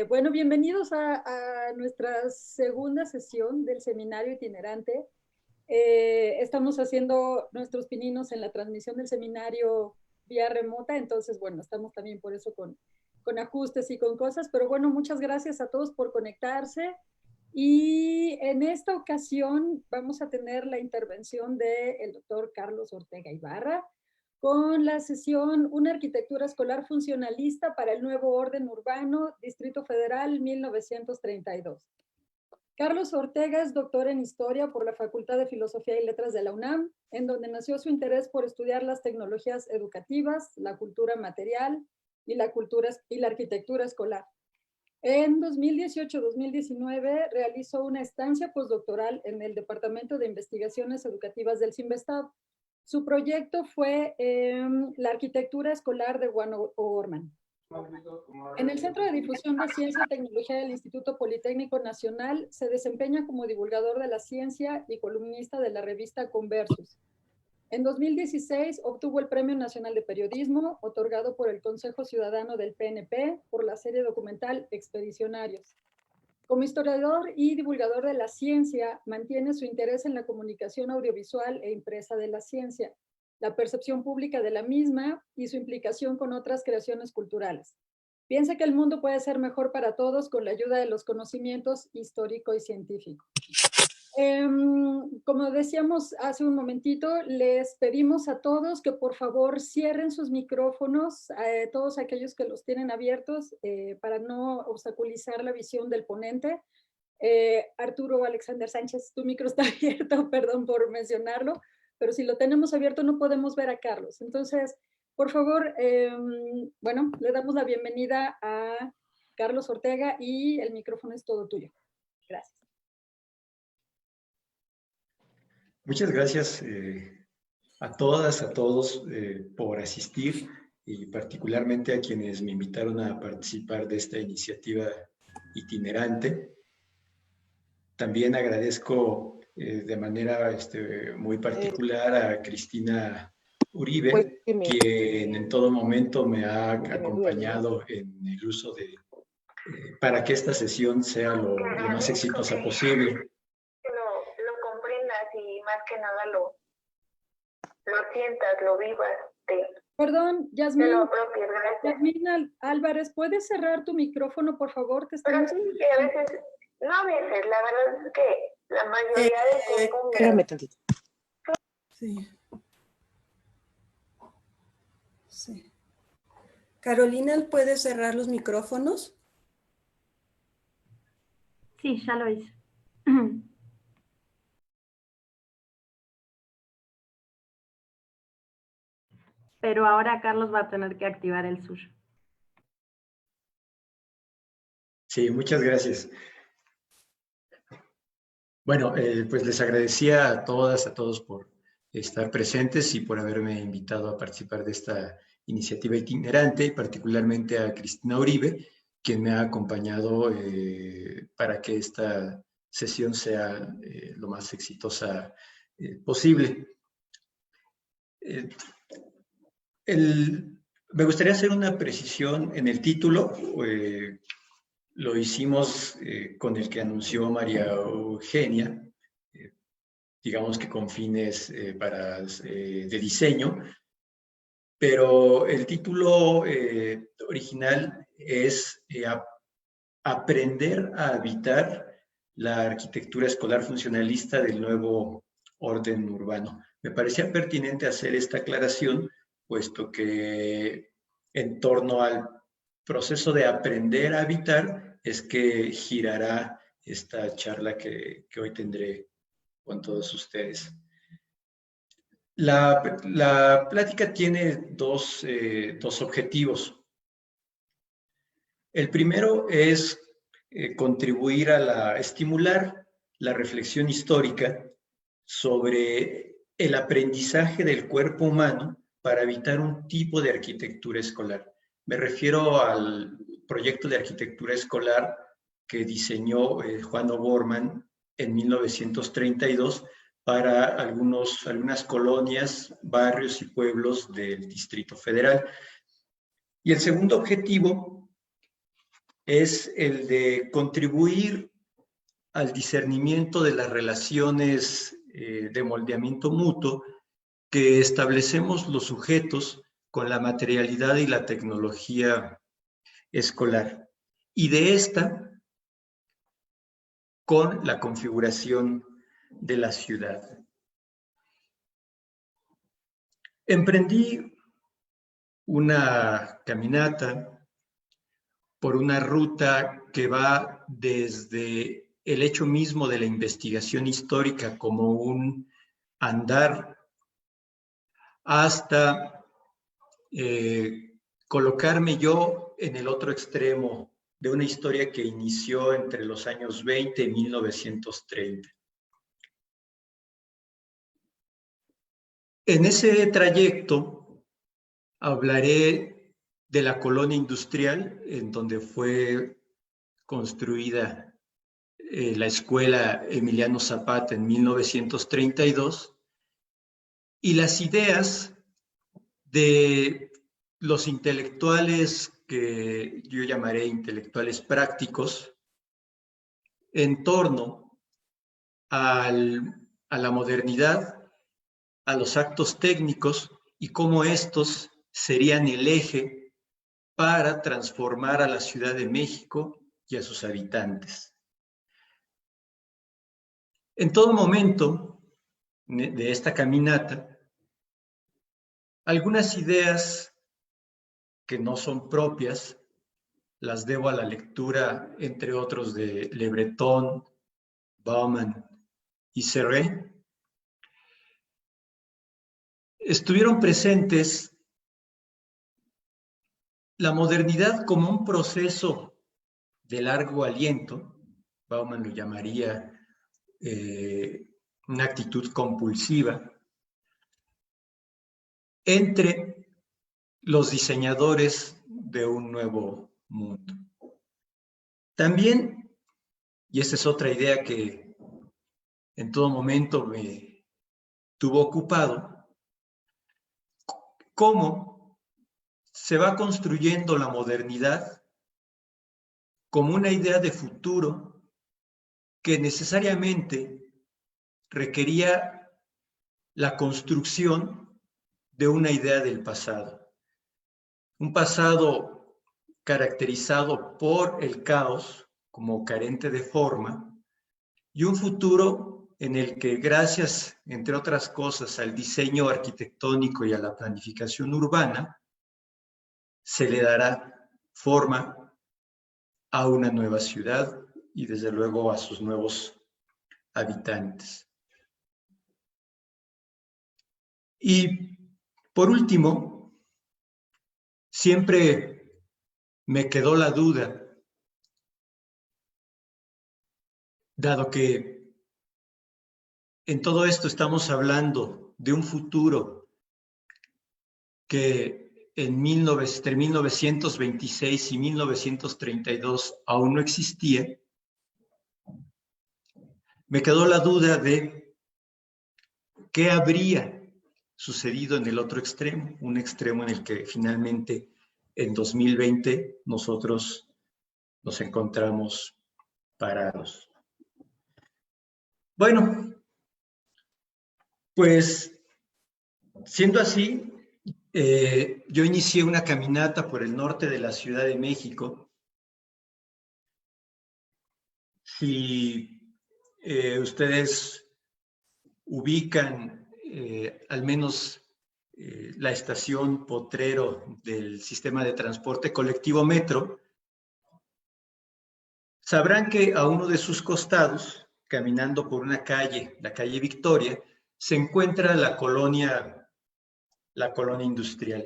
Bueno, bienvenidos a nuestra segunda sesión del seminario itinerante. Estamos haciendo nuestros pininos en la transmisión del seminario vía remota, entonces, bueno, estamos también por eso con ajustes y con cosas, pero bueno, muchas gracias a todos por conectarse. Y en esta ocasión vamos a tener la intervención del doctor Carlos Ortega Ibarra, con la sesión Una arquitectura escolar funcionalista para el nuevo orden urbano, Distrito Federal, 1932. Carlos Ortega es doctor en Historia por la Facultad de Filosofía y Letras de la UNAM, en donde nació su interés por estudiar las tecnologías educativas, la cultura material y la arquitectura escolar. En 2018-2019 realizó una estancia postdoctoral en el Departamento de Investigaciones Educativas del CIMVESTAB. Su proyecto fue la arquitectura escolar de Juan O'Gorman. En el Centro de Difusión de Ciencia y Tecnología del Instituto Politécnico Nacional se desempeña como divulgador de la ciencia y columnista de la revista Conversus. En 2016 obtuvo el Premio Nacional de Periodismo, otorgado por el Consejo Ciudadano del PNP por la serie documental Expedicionarios. Como historiador y divulgador de la ciencia, mantiene su interés en la comunicación audiovisual e impresa de la ciencia, la percepción pública de la misma y su implicación con otras creaciones culturales. Piensa que el mundo puede ser mejor para todos con la ayuda de los conocimientos histórico y científico. Como decíamos hace un momentito, les pedimos a todos que por favor cierren sus micrófonos, todos aquellos que los tienen abiertos, para no obstaculizar la visión del ponente. Arturo Alexander Sánchez, tu micro está abierto, perdón por mencionarlo, pero si lo tenemos abierto no podemos ver a Carlos. Entonces, por favor, bueno, le damos la bienvenida a Carlos Ortega y el micrófono es todo tuyo. Gracias. Muchas gracias a todas, a todos por asistir y particularmente a quienes me invitaron a participar de esta iniciativa itinerante. También agradezco de manera muy particular a Cristina Uribe, quien en todo momento me ha acompañado en el uso de, para que esta sesión sea lo más exitosa posible. Y más que nada lo sientas, lo vivas. Perdón, Yasmín, lo apropies, gracias. Yasmín Álvarez, ¿puedes cerrar tu micrófono, por favor? Te estamos... Pero sí, a veces, no a veces, la verdad es que la mayoría de tiempo... Espérame tantito. Sí. Sí. Carolina, ¿puedes cerrar los micrófonos? Sí, ya lo hice. Pero ahora Carlos va a tener que activar el suyo. Sí, muchas gracias. Bueno, pues les agradecía a todas, a todos por estar presentes y por haberme invitado a participar de esta iniciativa itinerante, particularmente a Cristina Uribe, quien me ha acompañado para que esta sesión sea lo más exitosa posible. Me gustaría hacer una precisión en el título. Lo hicimos con el que anunció María Eugenia, digamos que con fines de diseño, pero el título original es Aprender a habitar la arquitectura escolar funcionalista del nuevo orden urbano. Me parecía pertinente hacer esta aclaración, puesto que en torno al proceso de aprender a habitar es que girará esta charla que hoy tendré con todos ustedes. La plática tiene dos objetivos. El primero es contribuir a estimular la reflexión histórica sobre el aprendizaje del cuerpo humano para habitar un tipo de arquitectura escolar. Me refiero al proyecto de arquitectura escolar que diseñó Juan O'Gorman en 1932 para algunas colonias, barrios y pueblos del Distrito Federal. Y el segundo objetivo es el de contribuir al discernimiento de las relaciones de moldeamiento mutuo que establecemos los sujetos con la materialidad y la tecnología escolar. Y de esta, con la configuración de la ciudad. Emprendí una caminata por una ruta que va desde el hecho mismo de la investigación histórica como un andar hasta colocarme yo en el otro extremo de una historia que inició entre los años 20 y 1930. En ese trayecto hablaré de la colonia industrial en donde fue construida la escuela Emiliano Zapata en 1932 y las ideas de los intelectuales que yo llamaré intelectuales prácticos en torno a la modernidad, a los actos técnicos y cómo estos serían el eje para transformar a la Ciudad de México y a sus habitantes. En todo momento de esta caminata, algunas ideas que no son propias las debo a la lectura, entre otros, de Le Breton, Bauman y Serré. Estuvieron presentes la modernidad como un proceso de largo aliento. Bauman lo llamaría una actitud compulsiva entre los diseñadores de un nuevo mundo. También, y esta es otra idea que en todo momento me tuvo ocupado, cómo se va construyendo la modernidad como una idea de futuro que necesariamente requería la construcción de una idea del pasado. Un pasado caracterizado por el caos como carente de forma y un futuro en el que, gracias, entre otras cosas, al diseño arquitectónico y a la planificación urbana, se le dará forma a una nueva ciudad y, desde luego, a sus nuevos habitantes. Y, por último, siempre me quedó la duda, dado que en todo esto estamos hablando de un futuro que entre 1926 y 1932 aún no existía, me quedó la duda de qué habría sucedido en el otro extremo, un extremo en el que finalmente en 2020 nosotros nos encontramos parados. Bueno, pues siendo así, yo inicié una caminata por el norte de la Ciudad de México. Si ustedes ubican al menos la estación Potrero del sistema de transporte colectivo Metro, sabrán que a uno de sus costados, caminando por una calle, la calle Victoria, se encuentra la colonia industrial.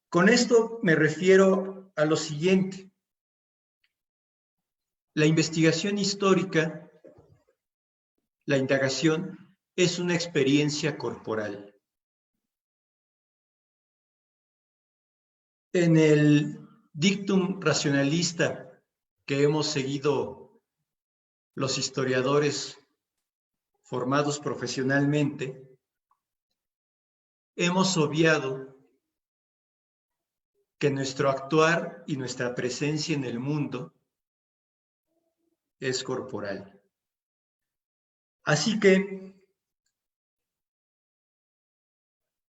Con esto me refiero a lo siguiente. La investigación histórica, la indagación, es una experiencia corporal. En el dictum racionalista que hemos seguido los historiadores formados profesionalmente, hemos obviado que nuestro actuar y nuestra presencia en el mundo es corporal. Así que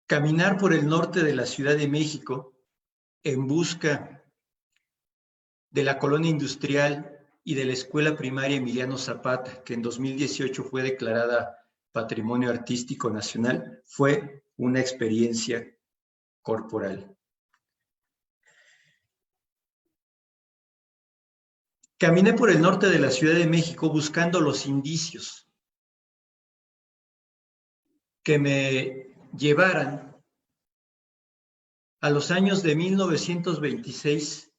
caminar por el norte de la Ciudad de México en busca de la colonia industrial y de la Escuela Primaria Emiliano Zapata, que en 2018 fue declarada Patrimonio Artístico Nacional, fue una experiencia corporal. Caminé por el norte de la Ciudad de México buscando los indicios que me llevaran a los años de 1926,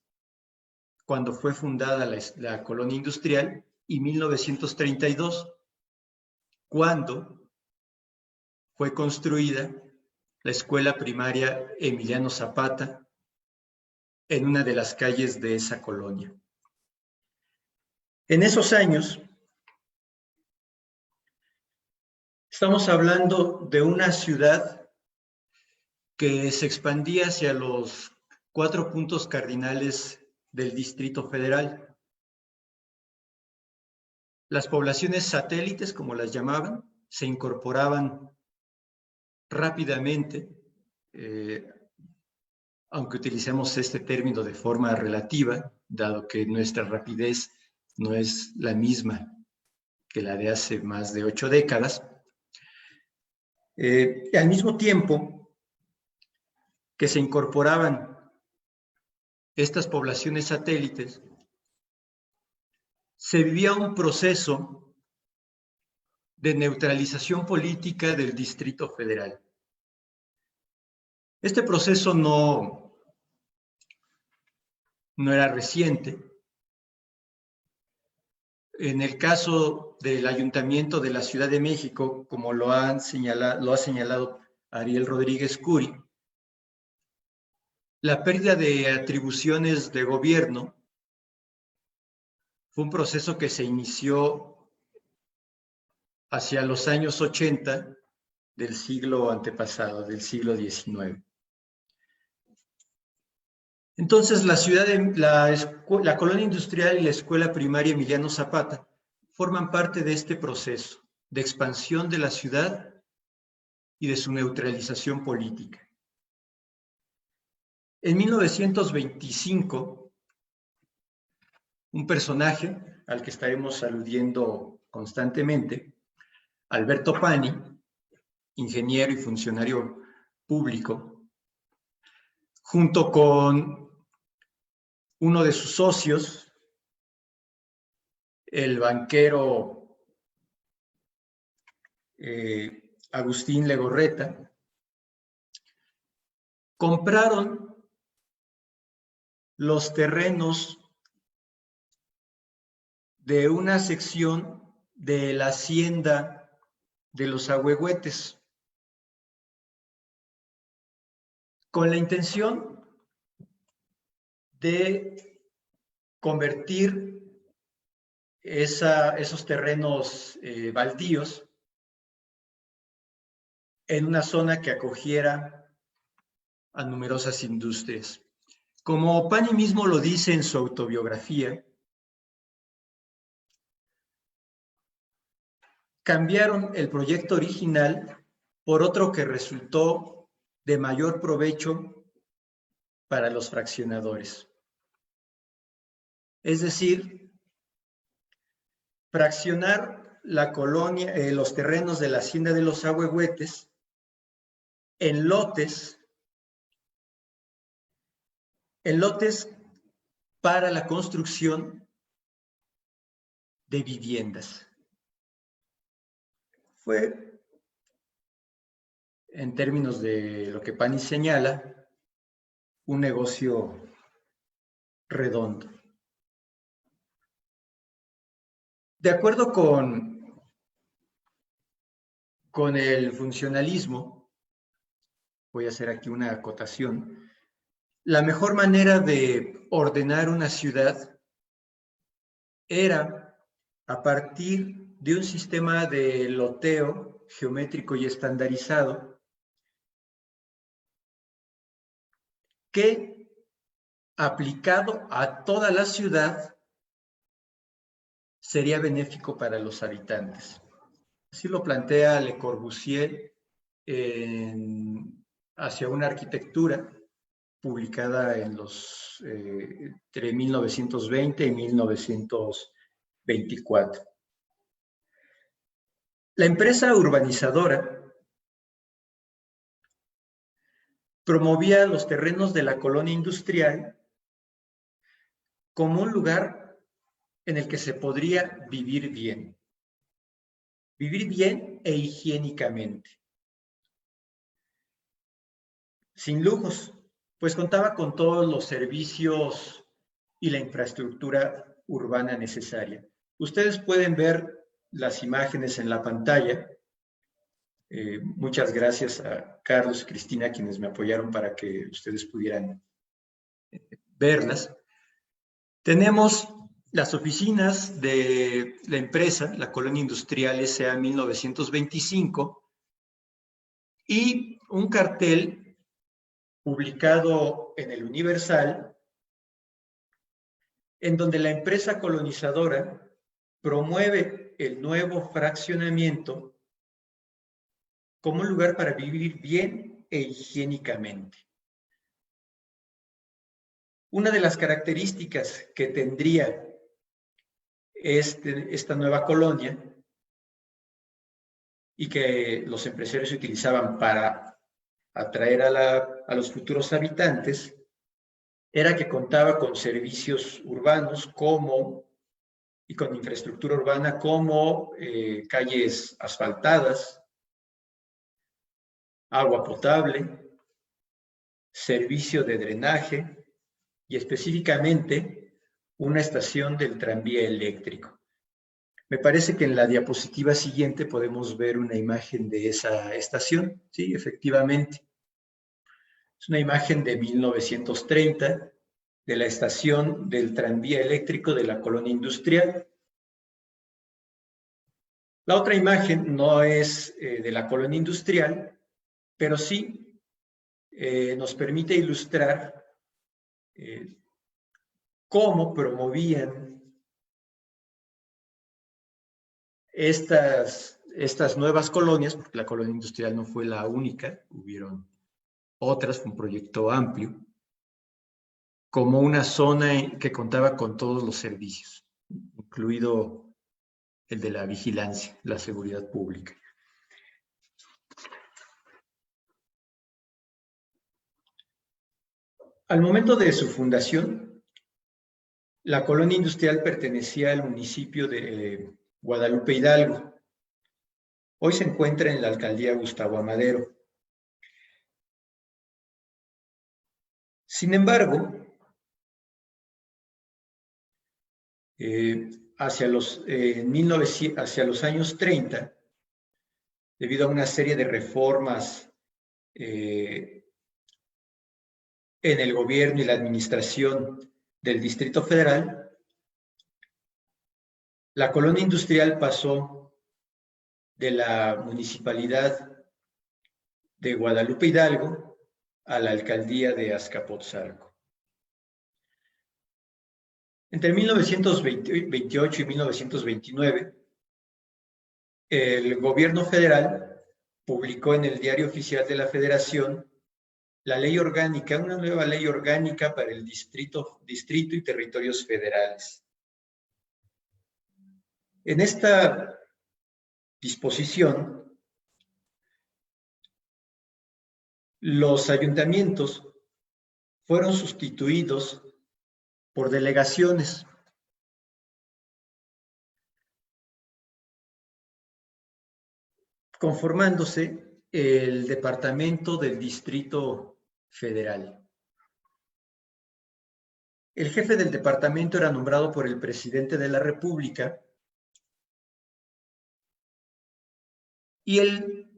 cuando fue fundada la colonia industrial, y 1932, cuando fue construida la Escuela Primaria Emiliano Zapata en una de las calles de esa colonia. En esos años, estamos hablando de una ciudad que se expandía hacia los 4 puntos cardinales del Distrito Federal. Las poblaciones satélites, como las llamaban, se incorporaban rápidamente, aunque utilicemos este término de forma relativa, dado que nuestra rapidez no es la misma que la de hace más de 8 décadas. Al mismo tiempo que se incorporaban estas poblaciones satélites, se vivía un proceso de neutralización política del Distrito Federal. Este proceso no era reciente. En el caso del Ayuntamiento de la Ciudad de México, como lo ha señalado Ariel Rodríguez Curi, la pérdida de atribuciones de gobierno fue un proceso que se inició hacia los años 80 del siglo antepasado, del siglo XIX. Entonces, la colonia industrial y la Escuela Primaria Emiliano Zapata forman parte de este proceso de expansión de la ciudad y de su neutralización política. En 1925, un personaje al que estaremos aludiendo constantemente, Alberto Pani, ingeniero y funcionario público, junto con uno de sus socios, el banquero Agustín Legorreta, compraron los terrenos de una sección de la hacienda de los Ahuehuetes, con la intención de convertir esos terrenos baldíos en una zona que acogiera a numerosas industrias. Como Pani mismo lo dice en su autobiografía, cambiaron el proyecto original por otro que resultó de mayor provecho para los fraccionadores. Es decir, fraccionar la colonia, los terrenos de la hacienda de los Ahuehuetes en lotes para la construcción de viviendas. Fue, en términos de lo que Pani señala, un negocio redondo. De acuerdo con el funcionalismo, voy a hacer aquí una acotación, la mejor manera de ordenar una ciudad era a partir de un sistema de loteo geométrico y estandarizado que aplicado a toda la ciudad sería benéfico para los habitantes. Así lo plantea Le Corbusier hacia una arquitectura publicada entre 1920 y 1924. La empresa urbanizadora promovía los terrenos de la colonia industrial como un lugar en el que se podría vivir bien e higiénicamente, sin lujos, pues contaba con todos los servicios y la infraestructura urbana necesaria. Ustedes pueden ver las imágenes en la pantalla. Muchas gracias a Carlos y Cristina, quienes me apoyaron para que ustedes pudieran verlas. Tenemos las oficinas de la empresa, la Colonia Industrial S.A. 1925, y un cartel publicado en el Universal, en donde la empresa colonizadora promueve el nuevo fraccionamiento como un lugar para vivir bien e higiénicamente. Una de las características que tendría esta nueva colonia y que los empresarios utilizaban para atraer a los futuros habitantes era que contaba con servicios urbanos y con infraestructura urbana como calles asfaltadas, agua potable, servicio de drenaje y específicamente una estación del tranvía eléctrico. Me parece que en la diapositiva siguiente podemos ver una imagen de esa estación. Sí, efectivamente. Es una imagen de 1930 de la estación del tranvía eléctrico de la colonia industrial. La otra imagen no es de la colonia industrial, pero sí nos permite ilustrar cómo promovían estas nuevas colonias, porque la colonia industrial no fue la única, hubieron otras, fue un proyecto amplio, como una zona que contaba con todos los servicios, incluido el de la vigilancia, la seguridad pública. Al momento de su fundación, la colonia industrial pertenecía al municipio de Guadalupe Hidalgo. Hoy se encuentra en la alcaldía Gustavo Amadero. Sin embargo, hacia los años 30, debido a una serie de reformas en el gobierno y la administración del Distrito Federal, la colonia industrial pasó de la municipalidad de Guadalupe Hidalgo a la alcaldía de Azcapotzalco. Entre 1928 y 1929, el gobierno federal publicó en el Diario Oficial de la Federación la ley orgánica, una nueva ley orgánica para el distrito y territorios federales. En esta disposición, los ayuntamientos fueron sustituidos por delegaciones. Conformándose el departamento del Distrito Federal. El jefe del departamento era nombrado por el presidente de la República y el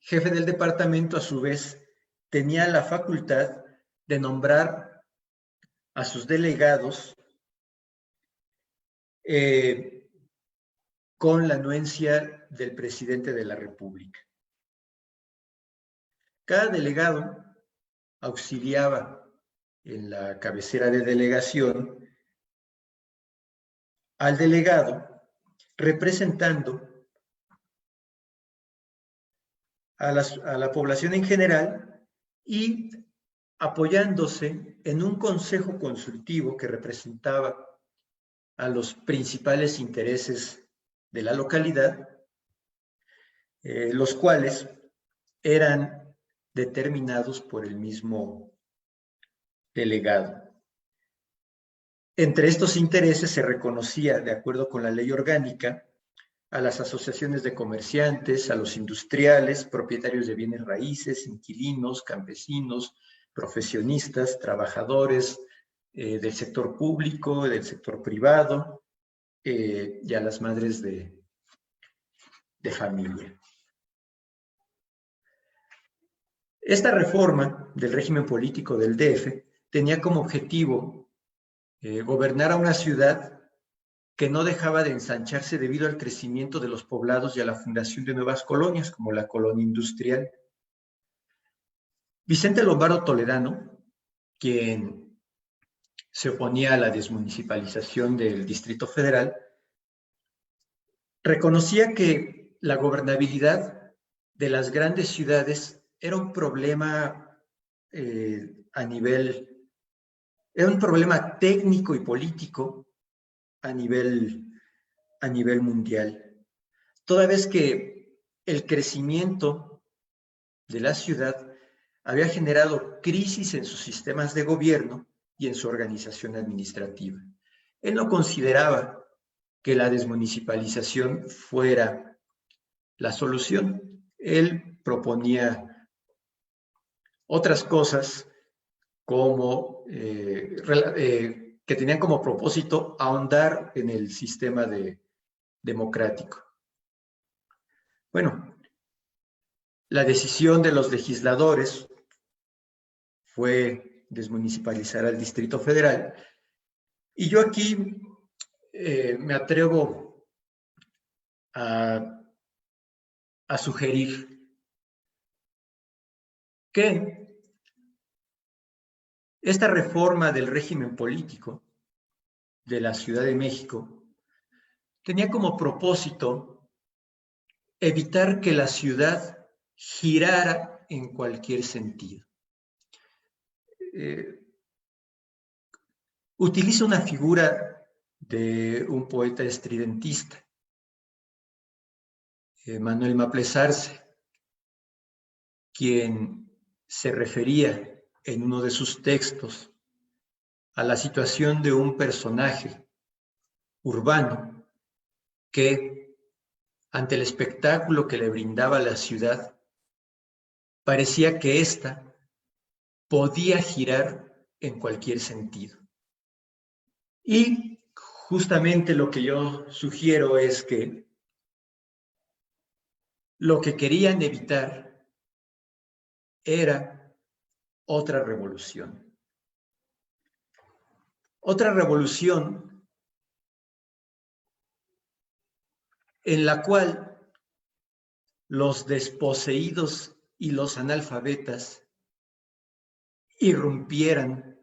jefe del departamento, a su vez, tenía la facultad de nombrar a sus delegados con la anuencia del presidente de la República. Cada delegado auxiliaba en la cabecera de delegación al delegado representando a la población en general y apoyándose en un consejo consultivo que representaba a los principales intereses de la localidad, los cuales eran determinados por el mismo delegado. Entre estos intereses se reconocía, de acuerdo con la ley orgánica, a las asociaciones de comerciantes, a los industriales, propietarios de bienes raíces, inquilinos, campesinos, profesionistas, trabajadores del sector público, del sector privado, y a las madres de familia. Esta reforma del régimen político del DF tenía como objetivo gobernar a una ciudad que no dejaba de ensancharse debido al crecimiento de los poblados y a la fundación de nuevas colonias, como la colonia industrial. Vicente Lombardo Toledano, quien se oponía a la desmunicipalización del Distrito Federal, reconocía que la gobernabilidad de las grandes ciudades era un problema era un problema técnico y político a nivel mundial, toda vez que el crecimiento de la ciudad había generado crisis en sus sistemas de gobierno y en su organización administrativa. Él no consideraba que la desmunicipalización fuera la solución. Él proponía otras cosas como que tenían como propósito ahondar en el sistema democrático. Bueno, la decisión de los legisladores fue desmunicipalizar al Distrito Federal, y yo aquí me atrevo a sugerir que esta reforma del régimen político de la Ciudad de México tenía como propósito evitar que la ciudad girara en cualquier sentido. Utiliza una figura de un poeta estridentista, Manuel Maples Arce, quien se refería en uno de sus textos a la situación de un personaje urbano que, ante el espectáculo que le brindaba la ciudad, parecía que ésta podía girar en cualquier sentido. Y justamente lo que yo sugiero es que lo que querían evitar era otra revolución. Otra revolución en la cual los desposeídos y los analfabetas irrumpieran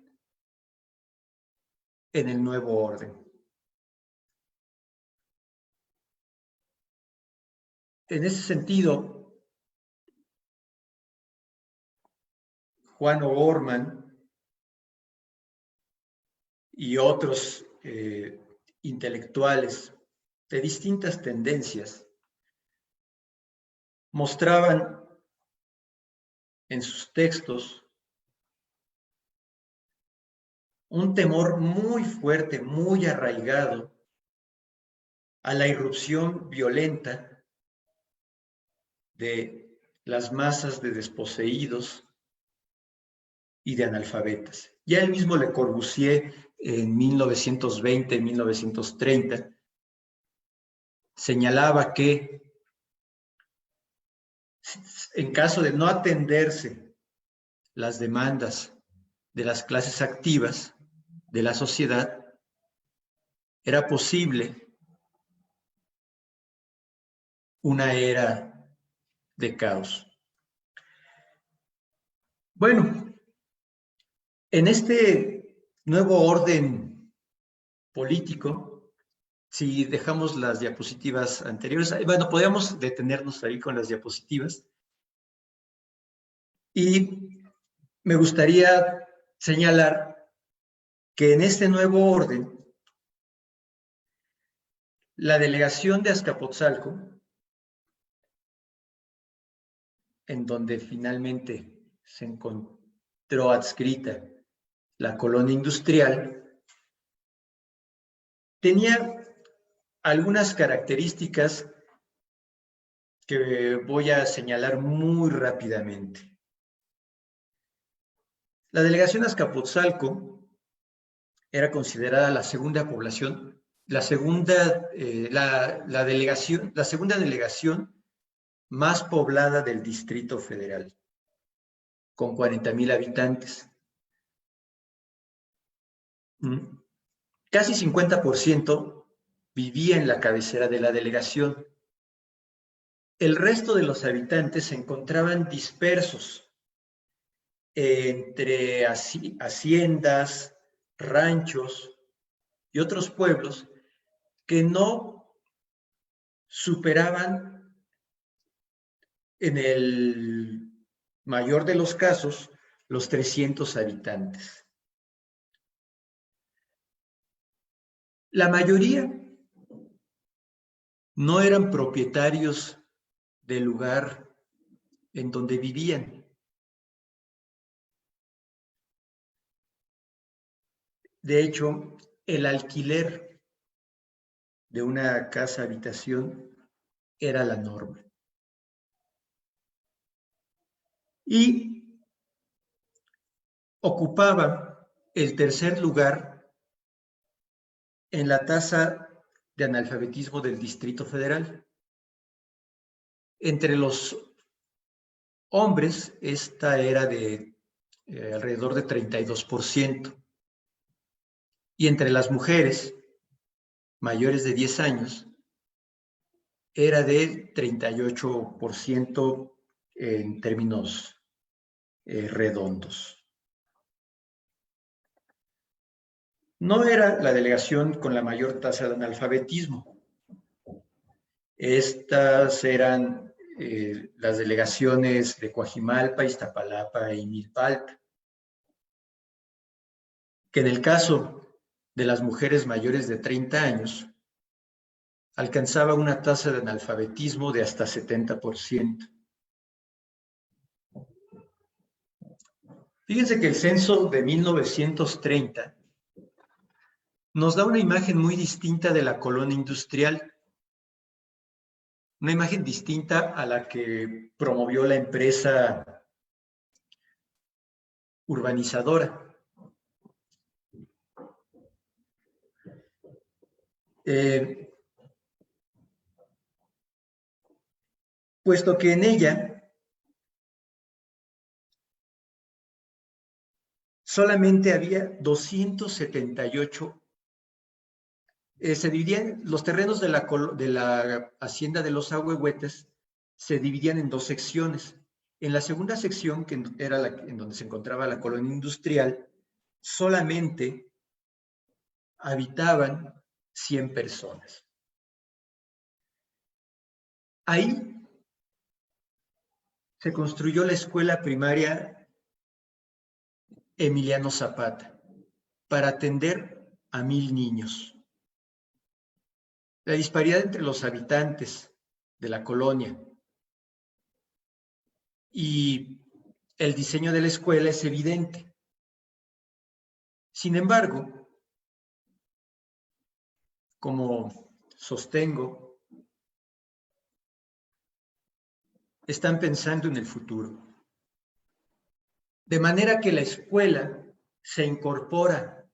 en el nuevo orden. En ese sentido, Juan O'Gorman y otros intelectuales de distintas tendencias mostraban en sus textos un temor muy fuerte, muy arraigado a la irrupción violenta de las masas de desposeídos y de analfabetas. Ya el mismo Le Corbusier en 1920, 1930, señalaba que en caso de no atenderse las demandas de las clases activas de la sociedad, era posible una era de caos. Bueno, En este nuevo orden político, si dejamos las diapositivas anteriores, bueno, podríamos detenernos ahí con las diapositivas. Y me gustaría señalar que en este nuevo orden, la delegación de Azcapotzalco, en donde finalmente se encontró adscrita la colonia industrial, tenía algunas características que voy a señalar muy rápidamente. La delegación Azcapotzalco era considerada la segunda población, la segunda delegación más poblada del Distrito Federal, con 40,000 habitantes. Casi 50% vivía en la cabecera de la delegación. El resto de los habitantes se encontraban dispersos entre haciendas, ranchos y otros pueblos que no superaban, en el mayor de los casos, los 300 habitantes. La mayoría no eran propietarios del lugar en donde vivían. De hecho, el alquiler de una casa habitación era la norma. Y ocupaba el tercer lugar en la tasa de analfabetismo del Distrito Federal. Entre los hombres, esta era de alrededor de 32%. Y entre las mujeres mayores de 10 años, era de 38% en términos redondos. No era la delegación con la mayor tasa de analfabetismo. Estas eran las delegaciones de Coajimalpa, Iztapalapa y Milpalta, que en el caso de las mujeres mayores de 30 años, alcanzaba una tasa de analfabetismo de hasta 70%. Fíjense que el censo de 1930 nos da una imagen muy distinta de la colonia industrial, una imagen distinta a la que promovió la empresa urbanizadora. Puesto que en ella solamente había 278, se dividían los terrenos de la hacienda de los Ahuehuetes, se dividían en dos secciones. En la segunda sección, que era en donde se encontraba la colonia industrial, solamente habitaban 100 personas. Ahí se construyó la escuela primaria Emiliano Zapata para atender a 1,000 niños. La disparidad entre los habitantes de la colonia y el diseño de la escuela es evidente. Sin embargo, como sostengo, están pensando en el futuro. De manera que la escuela se incorpora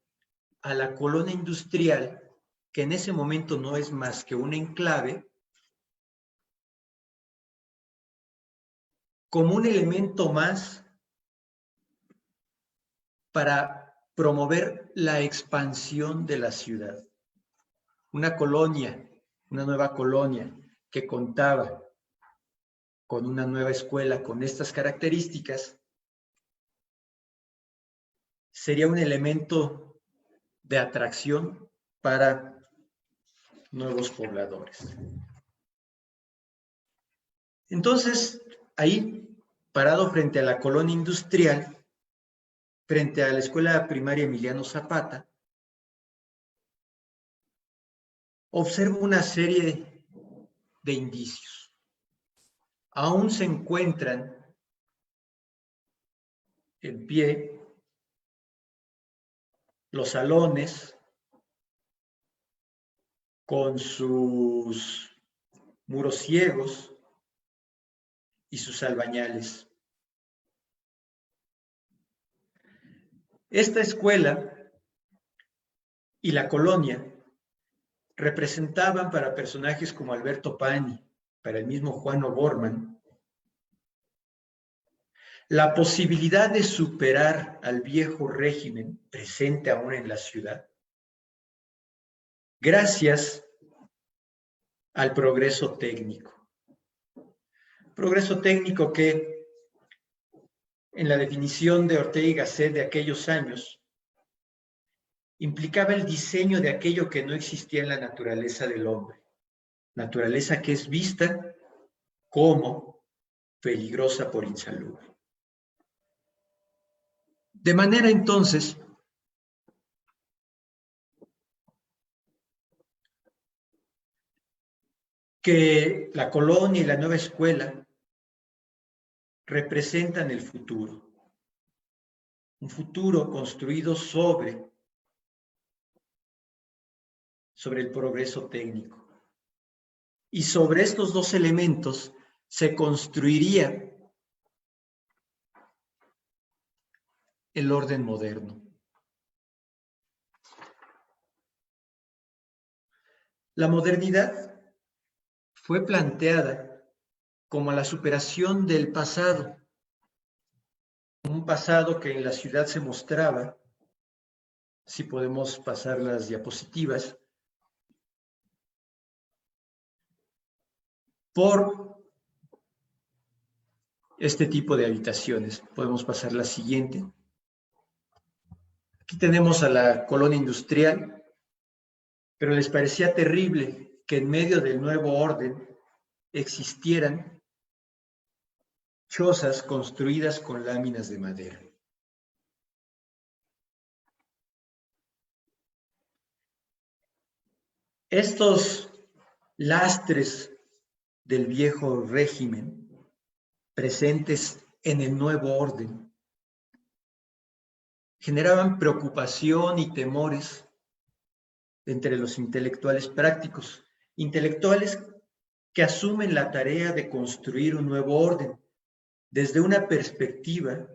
a la colonia industrial, que en ese momento no es más que un enclave, como un elemento más para promover la expansión de la ciudad. Una colonia, una nueva colonia que contaba con una nueva escuela con estas características, sería un elemento de atracción para nuevos pobladores. Entonces, ahí, parado frente a la colonia industrial, frente a la escuela primaria Emiliano Zapata, observo una serie de indicios. Aún se encuentran en pie los salones con sus muros ciegos y sus albañales. Esta escuela y la colonia representaban para personajes como Alberto Pani, para el mismo Juan O'Gorman, la posibilidad de superar al viejo régimen presente aún en la ciudad, gracias al progreso técnico. Progreso técnico que, en la definición de Ortega y Gasset de aquellos años, implicaba el diseño de aquello que no existía en la naturaleza del hombre, naturaleza que es vista como peligrosa por insalubre. De manera entonces que la colonia y la nueva escuela representan el futuro, un futuro construido sobre el progreso técnico. Y sobre estos dos elementos se construiría el orden moderno. La modernidad fue planteada como la superación del pasado, un pasado que en la ciudad se mostraba, si podemos pasar las diapositivas, por este tipo de habitaciones. Podemos pasar la siguiente. Aquí tenemos a la colonia industrial, pero les parecía terrible que en medio del nuevo orden existieran chozas construidas con láminas de madera. Estos lastres del viejo régimen presentes en el nuevo orden generaban preocupación y temores entre los intelectuales prácticos, intelectuales que asumen la tarea de construir un nuevo orden desde una perspectiva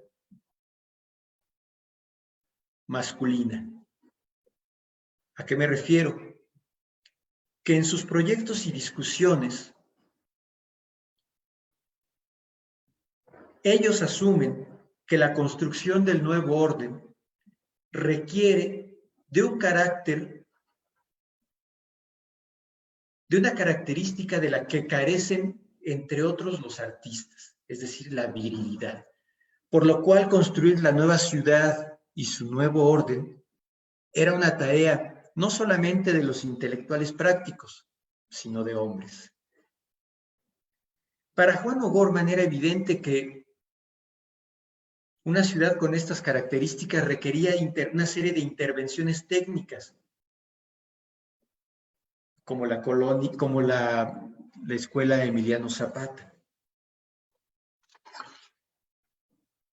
masculina. ¿A qué me refiero? Que en sus proyectos y discusiones ellos asumen que la construcción del nuevo orden requiere de un carácter, de una característica de la que carecen, entre otros, los artistas, es decir, la virilidad. Por lo cual, construir la nueva ciudad y su nuevo orden era una tarea no solamente de los intelectuales prácticos, sino de hombres. Para Juan O'Gorman era evidente que una ciudad con estas características requería una serie de intervenciones técnicas, como la colonia, como la escuela Emiliano Zapata.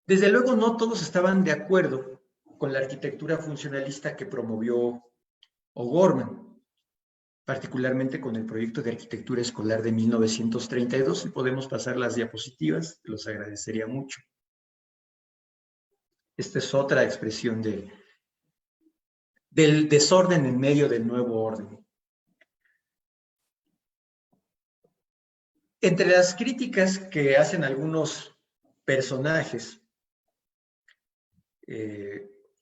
Desde luego, no todos estaban de acuerdo con la arquitectura funcionalista que promovió O'Gorman, particularmente con el proyecto de arquitectura escolar de 1932. Si podemos pasar las diapositivas, los agradecería mucho. Esta es otra expresión del desorden en medio del nuevo orden. Entre las críticas que hacen algunos personajes,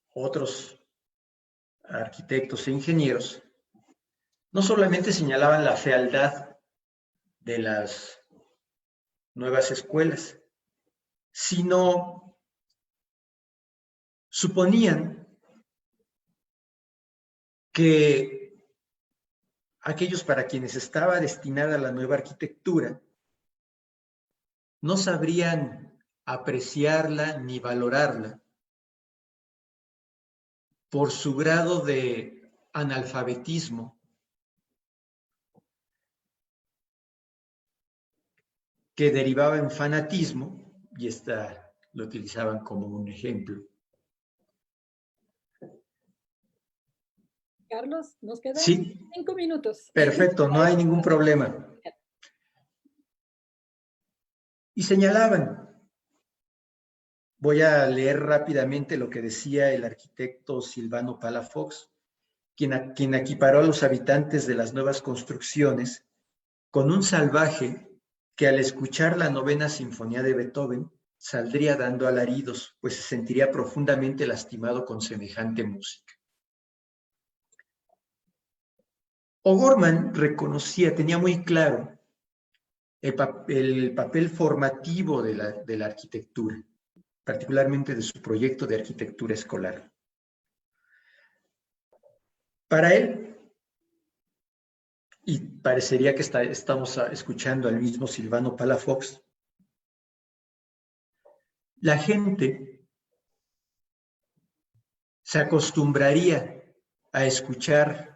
otros arquitectos e ingenieros, no solamente señalaban la fealdad de las nuevas escuelas, sino suponían que aquellos para quienes estaba destinada la nueva arquitectura no sabrían apreciarla ni valorarla por su grado de analfabetismo, que derivaba en fanatismo, y esta lo utilizaban como un ejemplo. Carlos, nos quedan Sí, 5 minutos. perfecto, no hay ningún problema. Y señalaban, voy a leer rápidamente lo que decía el arquitecto Silvano Palafox, quien equiparó a los habitantes de las nuevas construcciones con un salvaje que al escuchar la 9ª Sinfonía de Beethoven saldría dando alaridos, pues se sentiría profundamente lastimado con semejante música. O'Gorman reconocía, tenía muy claro el papel formativo de la arquitectura, particularmente de su proyecto de arquitectura escolar. Para él, y parecería que estamos escuchando al mismo Silvano Palafox, la gente se acostumbraría a escuchar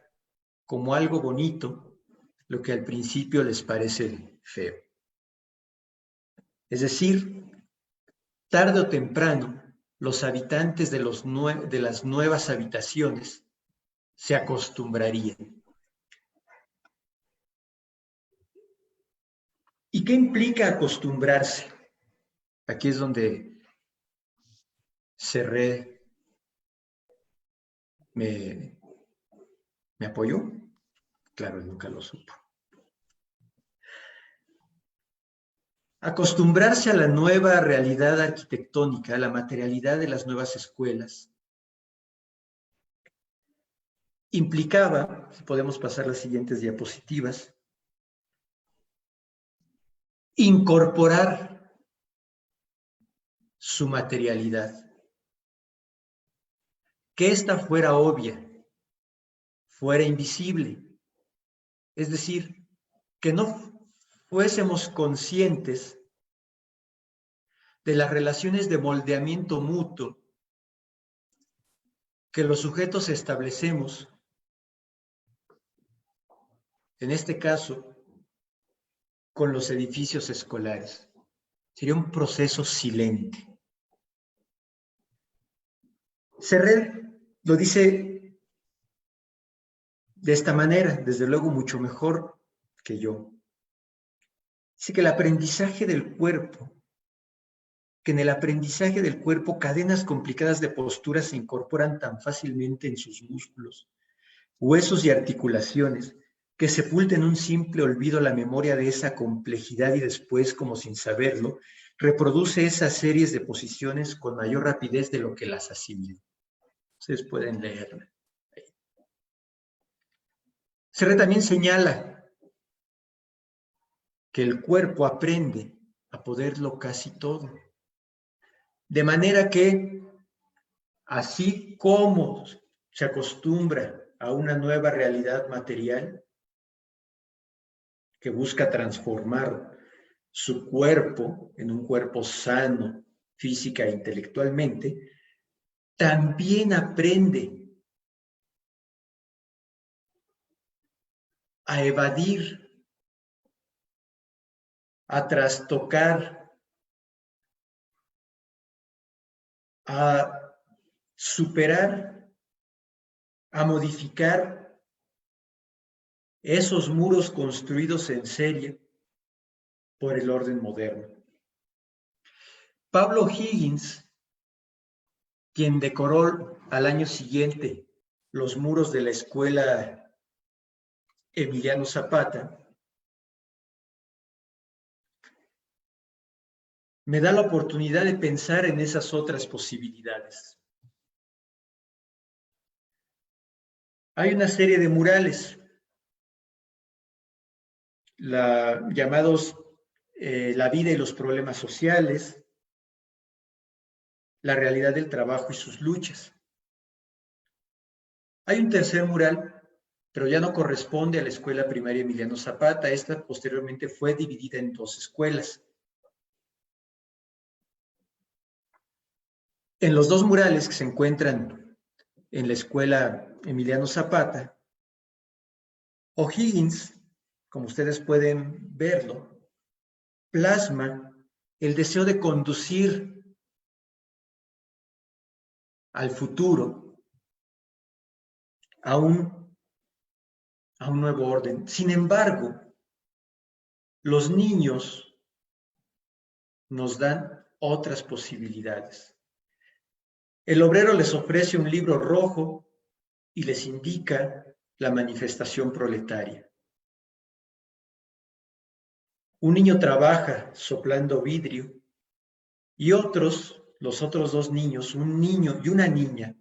como algo bonito lo que al principio les parece feo. Es decir, tarde o temprano, los habitantes de las nuevas habitaciones se acostumbrarían. ¿Y qué implica acostumbrarse? Aquí es donde Serret me apoyó. Claro, él nunca lo supo. Acostumbrarse a la nueva realidad arquitectónica, a la materialidad de las nuevas escuelas, implicaba, si podemos pasar las siguientes diapositivas, incorporar su materialidad. Que ésta fuera obvia, fuera invisible. Es decir, que no fuésemos conscientes de las relaciones de moldeamiento mutuo que los sujetos establecemos, en este caso, con los edificios escolares. Sería un proceso silente. Serret lo dice de esta manera, desde luego mucho mejor que yo. Dice que el aprendizaje del cuerpo, que en el aprendizaje del cuerpo cadenas complicadas de posturas se incorporan tan fácilmente en sus músculos, huesos y articulaciones, que sepulta en un simple olvido la memoria de esa complejidad y después, como sin saberlo, reproduce esas series de posiciones con mayor rapidez de lo que las asimila. Ustedes pueden leerla. Serret también señala que el cuerpo aprende a poderlo casi todo. De manera que, así como se acostumbra a una nueva realidad material que busca transformar su cuerpo en un cuerpo sano, física e intelectualmente, también aprende a evadir, a trastocar, a superar, a modificar esos muros construidos en serie por el orden moderno. Pablo Higgins, quien decoró al año siguiente los muros de la escuela Emiliano Zapata, me da la oportunidad de pensar en esas otras posibilidades. Hay una serie de murales llamados La vida y los problemas sociales, la realidad del trabajo y sus luchas. Hay un tercer mural, pero ya no corresponde a la escuela primaria Emiliano Zapata. Esta posteriormente fue dividida en 2 escuelas. En los 2 murales que se encuentran en la escuela Emiliano Zapata, O'Higgins, como ustedes pueden verlo, plasma el deseo de conducir al futuro a un nuevo orden. Sin embargo, los niños nos dan otras posibilidades. El obrero les ofrece un libro rojo y les indica la manifestación proletaria. Un niño trabaja soplando vidrio y los otros 2 niños, un niño y una niña,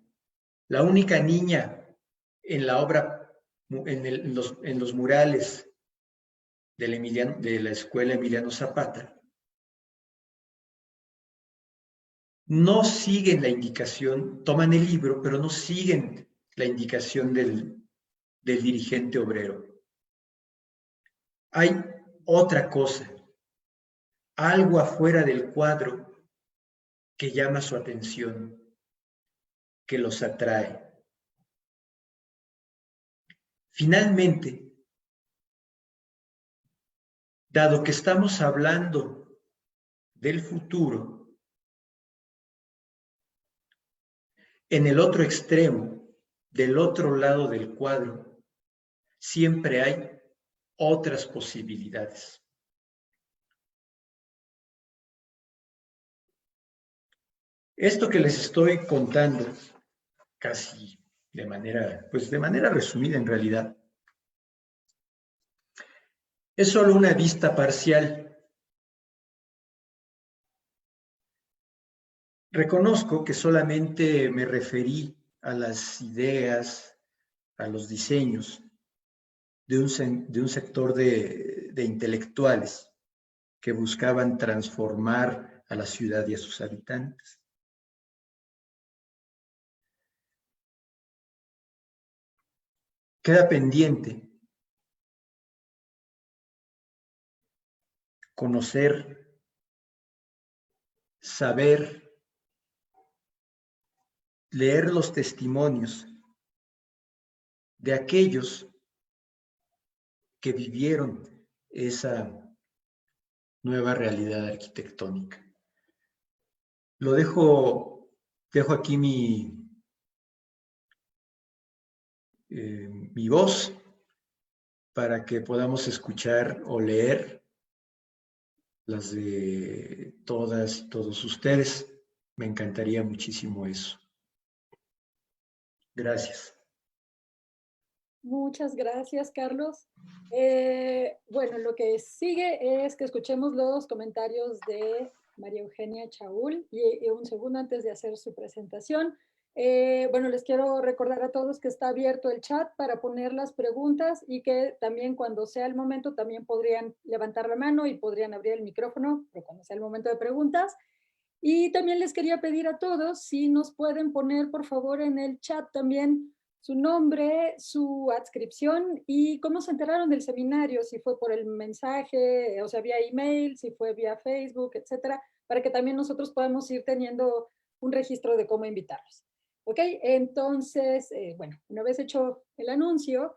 la única niña en la obra, en los murales de la escuela Emiliano Zapata, no siguen la indicación, toman el libro, pero no siguen la indicación del dirigente obrero. Hay otra cosa, algo afuera del cuadro que llama su atención, que los atrae. Finalmente, dado que estamos hablando del futuro, en el otro extremo, del otro lado del cuadro, siempre hay otras posibilidades. Esto que les estoy contando, casi de manera resumida en realidad, es solo una vista parcial. Reconozco que solamente me referí a las ideas, a los diseños de un sector de intelectuales que buscaban transformar a la ciudad y a sus habitantes. Queda pendiente conocer, saber, leer los testimonios de aquellos que vivieron esa nueva realidad arquitectónica. Dejo aquí mi voz para que podamos escuchar o leer las de todas y todos ustedes. Me encantaría muchísimo eso. Gracias. Muchas gracias, Carlos. Bueno, lo que sigue es que escuchemos los comentarios de María Eugenia Chaul y un segundo antes de hacer su presentación. Bueno, les quiero recordar a todos que está abierto el chat para poner las preguntas y que también cuando sea el momento también podrían levantar la mano y podrían abrir el micrófono, pero cuando sea el momento de preguntas. Y también les quería pedir a todos si nos pueden poner por favor en el chat también su nombre, su adscripción y cómo se enteraron del seminario, si fue por el mensaje, o sea, vía email, si fue vía Facebook, etcétera, para que también nosotros podamos ir teniendo un registro de cómo invitarlos. ¿Ok? Entonces, bueno, una vez hecho el anuncio,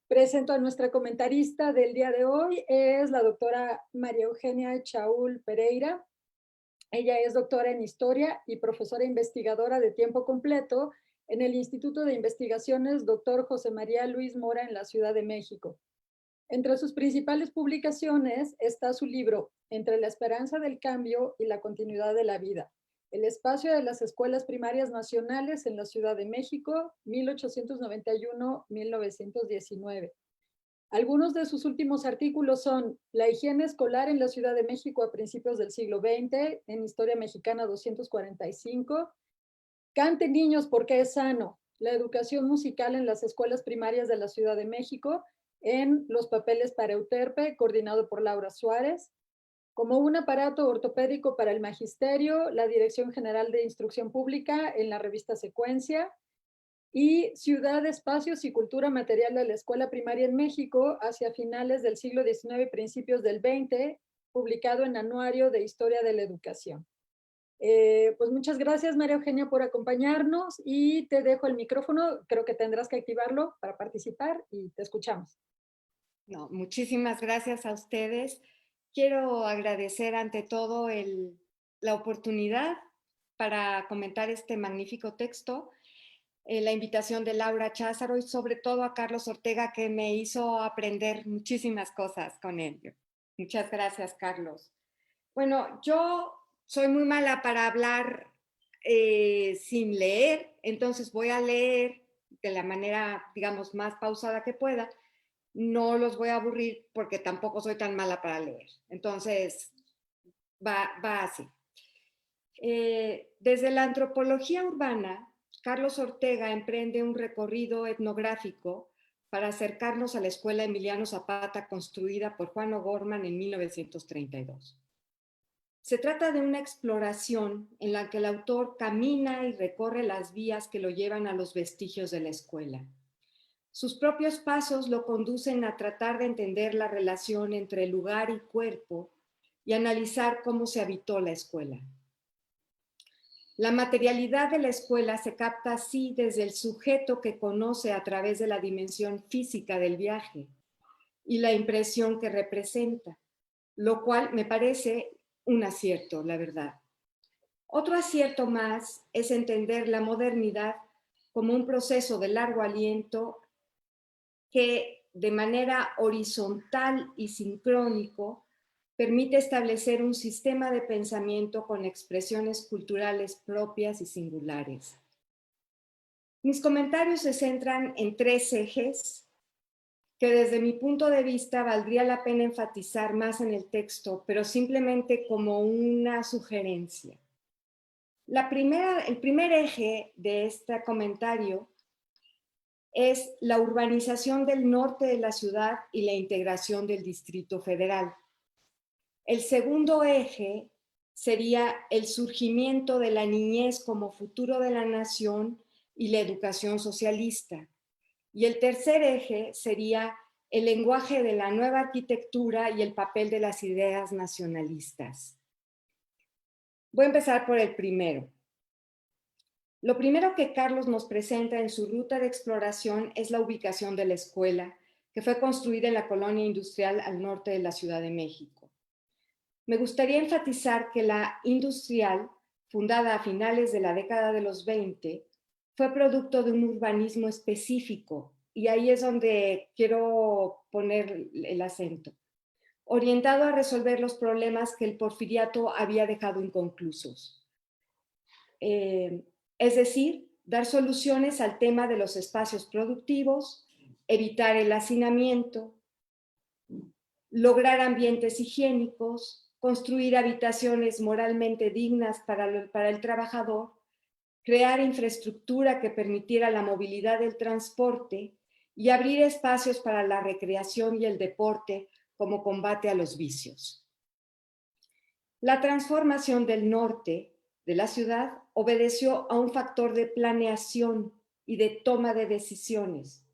presento a nuestra comentarista del día de hoy, es la doctora María Eugenia Chaul Pereira. Ella es doctora en Historia y profesora investigadora de tiempo completo en el Instituto de Investigaciones Dr. José María Luis Mora en la Ciudad de México. Entre sus principales publicaciones está su libro Entre la esperanza del cambio y la continuidad de la vida, el espacio de las escuelas primarias nacionales en la Ciudad de México, 1891-1919. Algunos de sus últimos artículos son La higiene escolar en la Ciudad de México a principios del siglo XX, en Historia Mexicana 245, Cante niños porque es sano, la educación musical en las escuelas primarias de la Ciudad de México, en Los papeles para Euterpe, coordinado por Laura Suárez, como un aparato ortopédico para el magisterio, la Dirección General de Instrucción Pública en la revista Secuencia, y Ciudad, Espacios y Cultura Material de la Escuela Primaria en México hacia finales del siglo XIX, principios del XX, publicado en Anuario de Historia de la Educación. Pues muchas gracias, María Eugenia, por acompañarnos y te dejo el micrófono. Creo que tendrás que activarlo para participar y te escuchamos. No, muchísimas gracias a ustedes. Quiero agradecer ante todo la oportunidad para comentar este magnífico texto, la invitación de Laura Cházaro y sobre todo a Carlos Ortega, que me hizo aprender muchísimas cosas con él. Muchas gracias, Carlos. Bueno, yo soy muy mala para hablar sin leer, entonces voy a leer de la manera, digamos, más pausada que pueda. No los voy a aburrir porque tampoco soy tan mala para leer. Entonces, va así. Desde la antropología urbana, Carlos Ortega emprende un recorrido etnográfico para acercarnos a la escuela Emiliano Zapata construida por Juan O'Gorman en 1932. Se trata de una exploración en la que el autor camina y recorre las vías que lo llevan a los vestigios de la escuela. Sus propios pasos lo conducen a tratar de entender la relación entre lugar y cuerpo y analizar cómo se habitó la escuela. La materialidad de la escuela se capta así desde el sujeto que conoce a través de la dimensión física del viaje y la impresión que representa, lo cual me parece un acierto, la verdad. Otro acierto más es entender la modernidad como un proceso de largo aliento que de manera horizontal y sincrónico permite establecer un sistema de pensamiento con expresiones culturales propias y singulares. Mis comentarios se centran en 3 ejes que desde mi punto de vista valdría la pena enfatizar más en el texto, pero simplemente como una sugerencia. El primer eje de este comentario es la urbanización del norte de la ciudad y la integración del Distrito Federal. El segundo eje sería el surgimiento de la niñez como futuro de la nación y la educación socialista. Y el tercer eje sería el lenguaje de la nueva arquitectura y el papel de las ideas nacionalistas. Voy a empezar por el primero. Lo primero que Carlos nos presenta en su ruta de exploración es la ubicación de la escuela, que fue construida en la colonia industrial al norte de la Ciudad de México. Me gustaría enfatizar que la industrial, fundada a finales de la década de los 20, fue producto de un urbanismo específico, y ahí es donde quiero poner el acento, orientado a resolver los problemas que el porfiriato había dejado inconclusos. Es decir, dar soluciones al tema de los espacios productivos, evitar el hacinamiento, lograr ambientes higiénicos, construir habitaciones moralmente dignas para el trabajador, crear infraestructura que permitiera la movilidad del transporte y abrir espacios para la recreación y el deporte como combate a los vicios. La transformación del norte de la ciudad obedeció a un factor de planeación y de toma de decisiones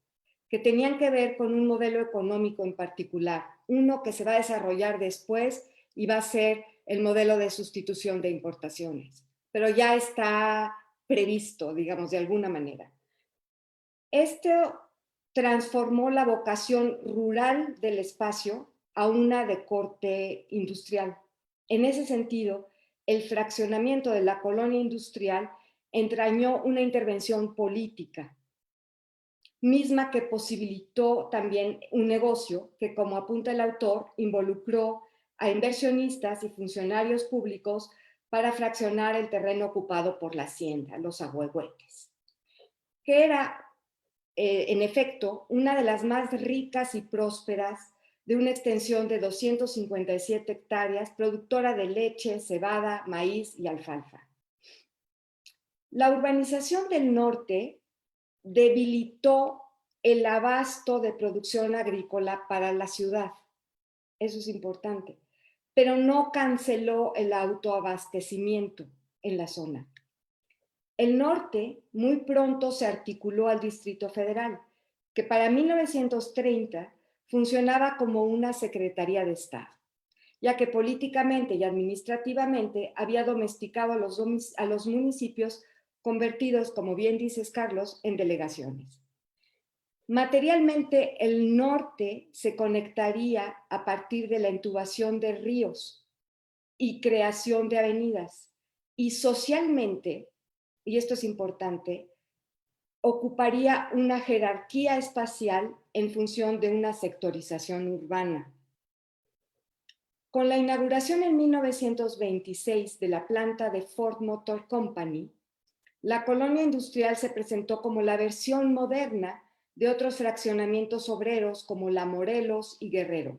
que tenían que ver con un modelo económico en particular, uno que se va a desarrollar después y va a ser el modelo de sustitución de importaciones, pero ya está previsto, digamos, de alguna manera. Esto transformó la vocación rural del espacio a una de corte industrial. En ese sentido, el fraccionamiento de la colonia industrial entrañó una intervención política, misma que posibilitó también un negocio que, como apunta el autor, involucró a inversionistas y funcionarios públicos para fraccionar el terreno ocupado por la hacienda, los ahuehuetes, que era, en efecto, una de las más ricas y prósperas de una extensión de 257 hectáreas, productora de leche, cebada, maíz y alfalfa. La urbanización del norte debilitó el abasto de producción agrícola para la ciudad. Eso es importante. pero no canceló el autoabastecimiento en la zona. El norte muy pronto se articuló al Distrito Federal, que para 1930 funcionaba como una Secretaría de Estado, ya que políticamente y administrativamente había domesticado a los municipios convertidos, como bien dices, Carlos, en delegaciones. Materialmente, el norte se conectaría a partir de la intubación de ríos y creación de avenidas. Y socialmente, y esto es importante, ocuparía una jerarquía espacial en función de una sectorización urbana. Con la inauguración en 1926 de la planta de Ford Motor Company, la colonia industrial se presentó como la versión moderna de otros fraccionamientos obreros como La Morelos y Guerrero.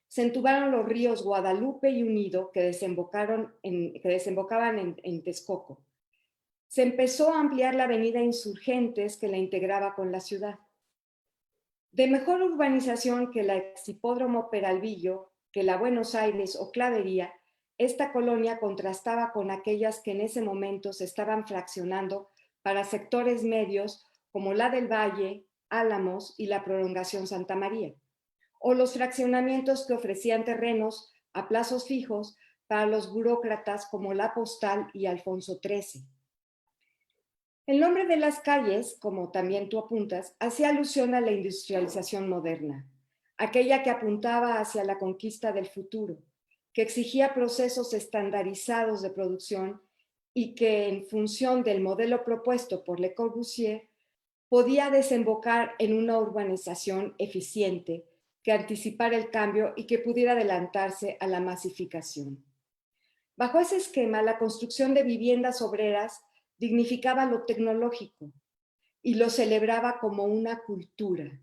Se entubaron los ríos Guadalupe y Unido que desembocaban en Texcoco. Se empezó a ampliar la avenida Insurgentes que la integraba con la ciudad. De mejor urbanización que la ex Hipódromo Peralvillo, que la Buenos Aires o Clavería, esta colonia contrastaba con aquellas que en ese momento se estaban fraccionando para sectores medios como la del Valle, Álamos y la Prolongación Santa María, o los fraccionamientos que ofrecían terrenos a plazos fijos para los burócratas como La Postal y Alfonso XIII. El nombre de las calles, como también tú apuntas, hacía alusión a la industrialización moderna, aquella que apuntaba hacia la conquista del futuro, que exigía procesos estandarizados de producción y que, en función del modelo propuesto por Le Corbusier, podía desembocar en una urbanización eficiente que anticipara el cambio y que pudiera adelantarse a la masificación. Bajo ese esquema, la construcción de viviendas obreras dignificaba lo tecnológico y lo celebraba como una cultura.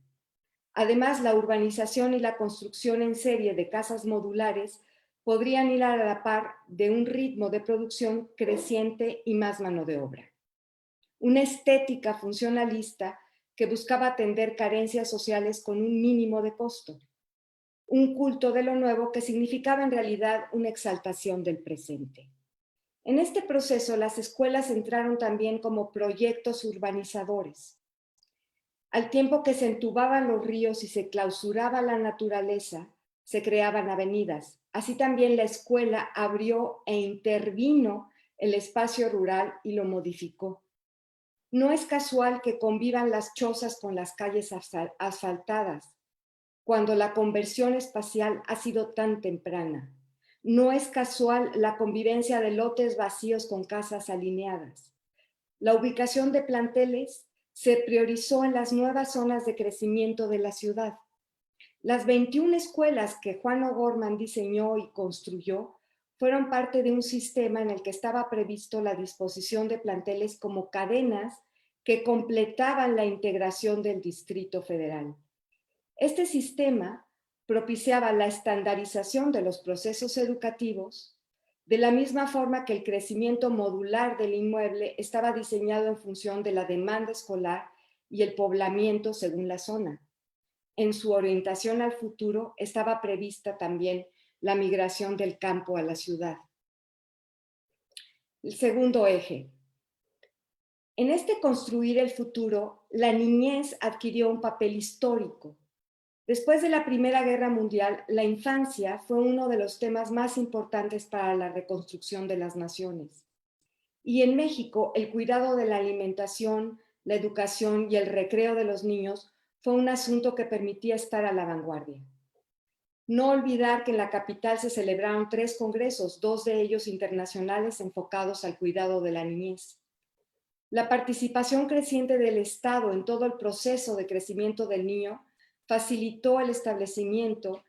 Además, la urbanización y la construcción en serie de casas modulares podrían ir a la par de un ritmo de producción creciente y más mano de obra. Una estética funcionalista que buscaba atender carencias sociales con un mínimo de costo. Un culto de lo nuevo que significaba en realidad una exaltación del presente. En este proceso, las escuelas entraron también como proyectos urbanizadores. Al tiempo que se entubaban los ríos y se clausuraba la naturaleza, se creaban avenidas. Así también la escuela abrió e intervino el espacio rural y lo modificó. No es casual que convivan las chozas con las calles asfaltadas, cuando la conversión espacial ha sido tan temprana. No es casual la convivencia de lotes vacíos con casas alineadas. La ubicación de planteles se priorizó en las nuevas zonas de crecimiento de la ciudad. Las 21 escuelas que Juan O'Gorman diseñó y construyó fueron parte de un sistema en el que estaba previsto la disposición de planteles como cadenas que completaban la integración del Distrito Federal. Este sistema propiciaba la estandarización de los procesos educativos, de la misma forma que el crecimiento modular del inmueble estaba diseñado en función de la demanda escolar y el poblamiento según la zona. En su orientación al futuro estaba prevista también la migración del campo a la ciudad. El segundo eje. En este construir el futuro, la niñez adquirió un papel histórico. Después de la Primera Guerra Mundial, la infancia fue uno de los temas más importantes para la reconstrucción de las naciones. Y en México, el cuidado de la alimentación, la educación y el recreo de los niños fue un asunto que permitía estar a la vanguardia. No olvidar que en la capital se celebraron 3 congresos, 2 de ellos internacionales enfocados al cuidado de la niñez. La participación creciente del Estado en todo el proceso de crecimiento del niño facilitó el establecimiento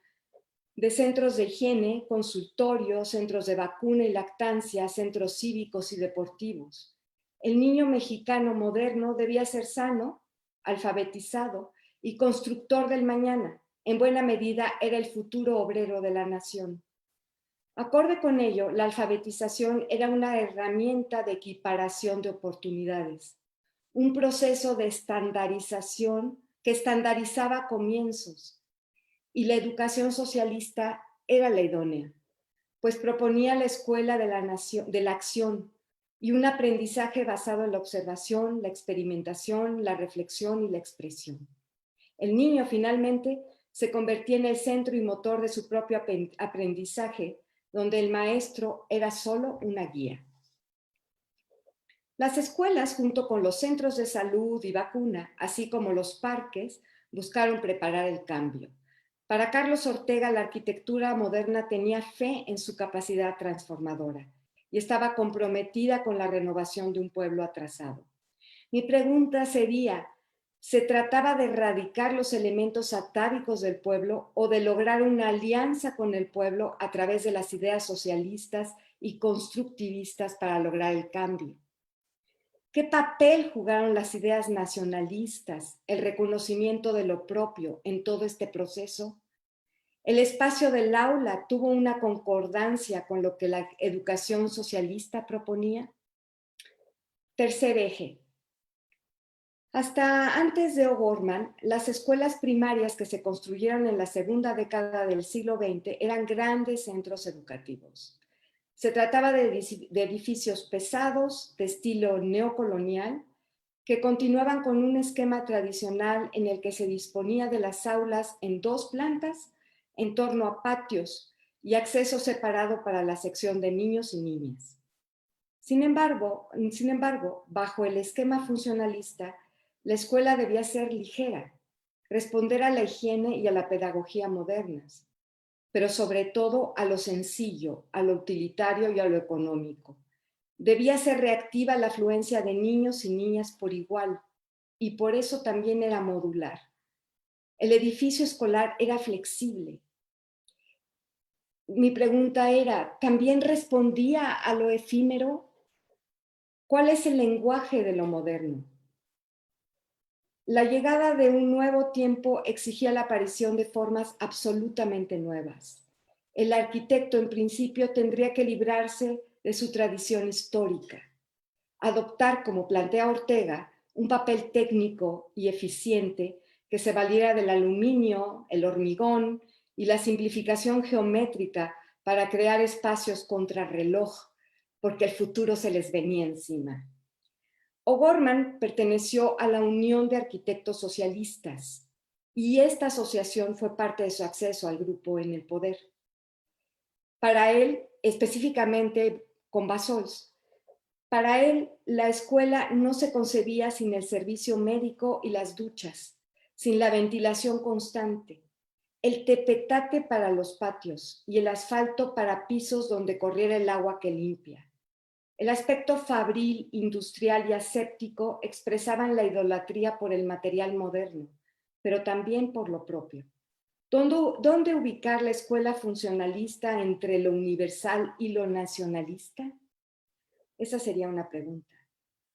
de centros de higiene, consultorios, centros de vacuna y lactancia, centros cívicos y deportivos. El niño mexicano moderno debía ser sano, alfabetizado y constructor del mañana. En buena medida era el futuro obrero de la nación. Acorde con ello, la alfabetización era una herramienta de equiparación de oportunidades, un proceso de estandarización que estandarizaba comienzos, y la educación socialista era la idónea, pues proponía la escuela de la acción y un aprendizaje basado en la observación, la experimentación, la reflexión y la expresión. El niño finalmente se convertía en el centro y motor de su propio aprendizaje, donde el maestro era solo una guía. Las escuelas, junto con los centros de salud y vacuna, así como los parques, buscaron preparar el cambio. Para Carlos Ortega, la arquitectura moderna tenía fe en su capacidad transformadora y estaba comprometida con la renovación de un pueblo atrasado. Mi pregunta sería, ¿se trataba de erradicar los elementos atávicos del pueblo o de lograr una alianza con el pueblo a través de las ideas socialistas y constructivistas para lograr el cambio? ¿Qué papel jugaron las ideas nacionalistas, el reconocimiento de lo propio en todo este proceso? ¿El espacio del aula tuvo una concordancia con lo que la educación socialista proponía? Tercer eje. Hasta antes de O'Gorman, las escuelas primarias que se construyeron en la segunda década del siglo XX eran grandes centros educativos. Se trataba de edificios pesados, de estilo neocolonial, que continuaban con un esquema tradicional en el que se disponía de las aulas en 2 plantas, en torno a patios y acceso separado para la sección de niños y niñas. Sin embargo, bajo el esquema funcionalista, la escuela debía ser ligera, responder a la higiene y a la pedagogía modernas, pero sobre todo a lo sencillo, a lo utilitario y a lo económico. Debía ser reactiva a la afluencia de niños y niñas por igual, y por eso también era modular. El edificio escolar era flexible. Mi pregunta era, ¿también respondía a lo efímero? ¿Cuál es el lenguaje de lo moderno? La llegada de un nuevo tiempo exigía la aparición de formas absolutamente nuevas. El arquitecto, en principio, tendría que librarse de su tradición histórica, adoptar, como plantea Ortega, un papel técnico y eficiente que se valiera del aluminio, el hormigón y la simplificación geométrica para crear espacios contrarreloj, porque el futuro se les venía encima. O'Gorman perteneció a la Unión de Arquitectos Socialistas y esta asociación fue parte de su acceso al grupo en el poder. Para él, específicamente con Bassols, para él la escuela no se concebía sin el servicio médico y las duchas, sin la ventilación constante, el tepetate para los patios y el asfalto para pisos donde corriera el agua que limpia. El aspecto fabril, industrial y aséptico expresaban la idolatría por el material moderno, pero también por lo propio. ¿Dónde ubicar la escuela funcionalista entre lo universal y lo nacionalista? Esa sería una pregunta.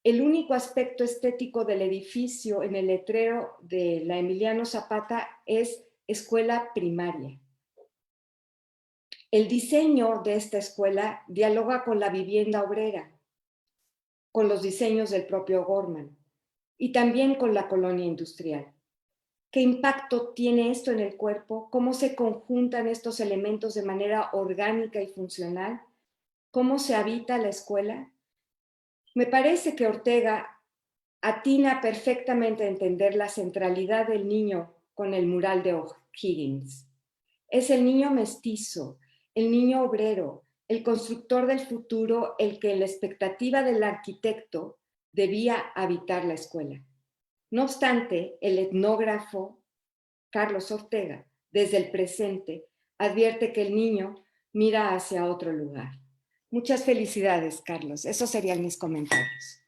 El único aspecto estético del edificio en el letrero de la Emiliano Zapata es escuela primaria. El diseño de esta escuela dialoga con la vivienda obrera, con los diseños del propio O'Gorman y también con la colonia industrial. ¿Qué impacto tiene esto en el cuerpo? ¿Cómo se conjuntan estos elementos de manera orgánica y funcional? ¿Cómo se habita la escuela? Me parece que Ortega atina perfectamente a entender la centralidad del niño con el mural de O'Higgins. Es el niño mestizo, el niño obrero, el constructor del futuro, el que en la expectativa del arquitecto debía habitar la escuela. No obstante, el etnógrafo Carlos Ortega, desde el presente, advierte que el niño mira hacia otro lugar. Muchas felicidades, Carlos. Esos serían mis comentarios.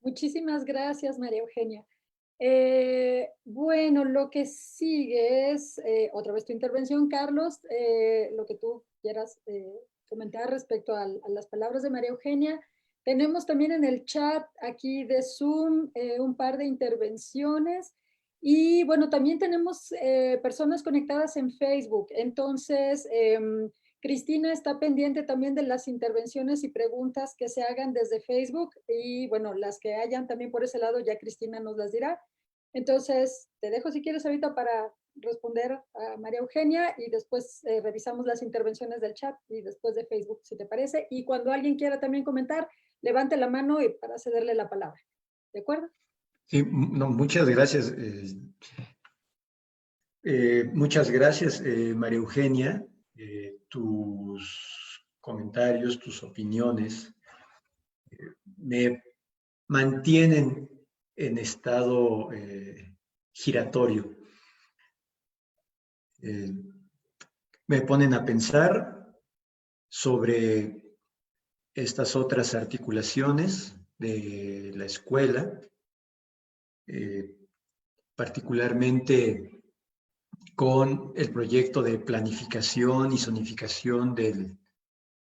Muchísimas gracias, María Eugenia. Bueno, lo que sigue es otra vez tu intervención, Carlos, lo que tú quieras comentar respecto a las palabras de María Eugenia. Tenemos también en el chat aquí de Zoom un par de intervenciones y bueno, también tenemos personas conectadas en Facebook. Entonces, Cristina está pendiente también de las intervenciones y preguntas que se hagan desde Facebook y bueno, las que hayan también por ese lado ya Cristina nos las dirá. Entonces, te dejo si quieres ahorita para responder a María Eugenia y después revisamos las intervenciones del chat y después de Facebook, si te parece. Y cuando alguien quiera también comentar, levante la mano y para cederle la palabra. ¿De acuerdo? Sí, no, muchas gracias. Muchas gracias, María Eugenia. Tus comentarios, tus opiniones me mantienen en estado giratorio. Me ponen a pensar sobre estas otras articulaciones de la escuela, particularmente con el proyecto de planificación y zonificación del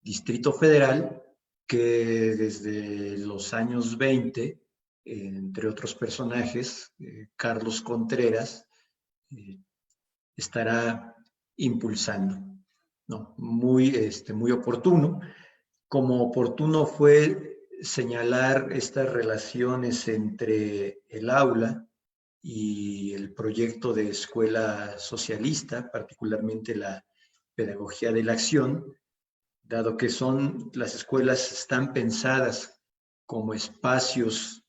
Distrito Federal, que desde los años 20, entre otros personajes, Carlos Contreras, estará impulsando. No, muy oportuno. Como oportuno fue señalar estas relaciones entre el aula y el proyecto de escuela socialista, particularmente la pedagogía de la acción, dado que las escuelas están pensadas como espacios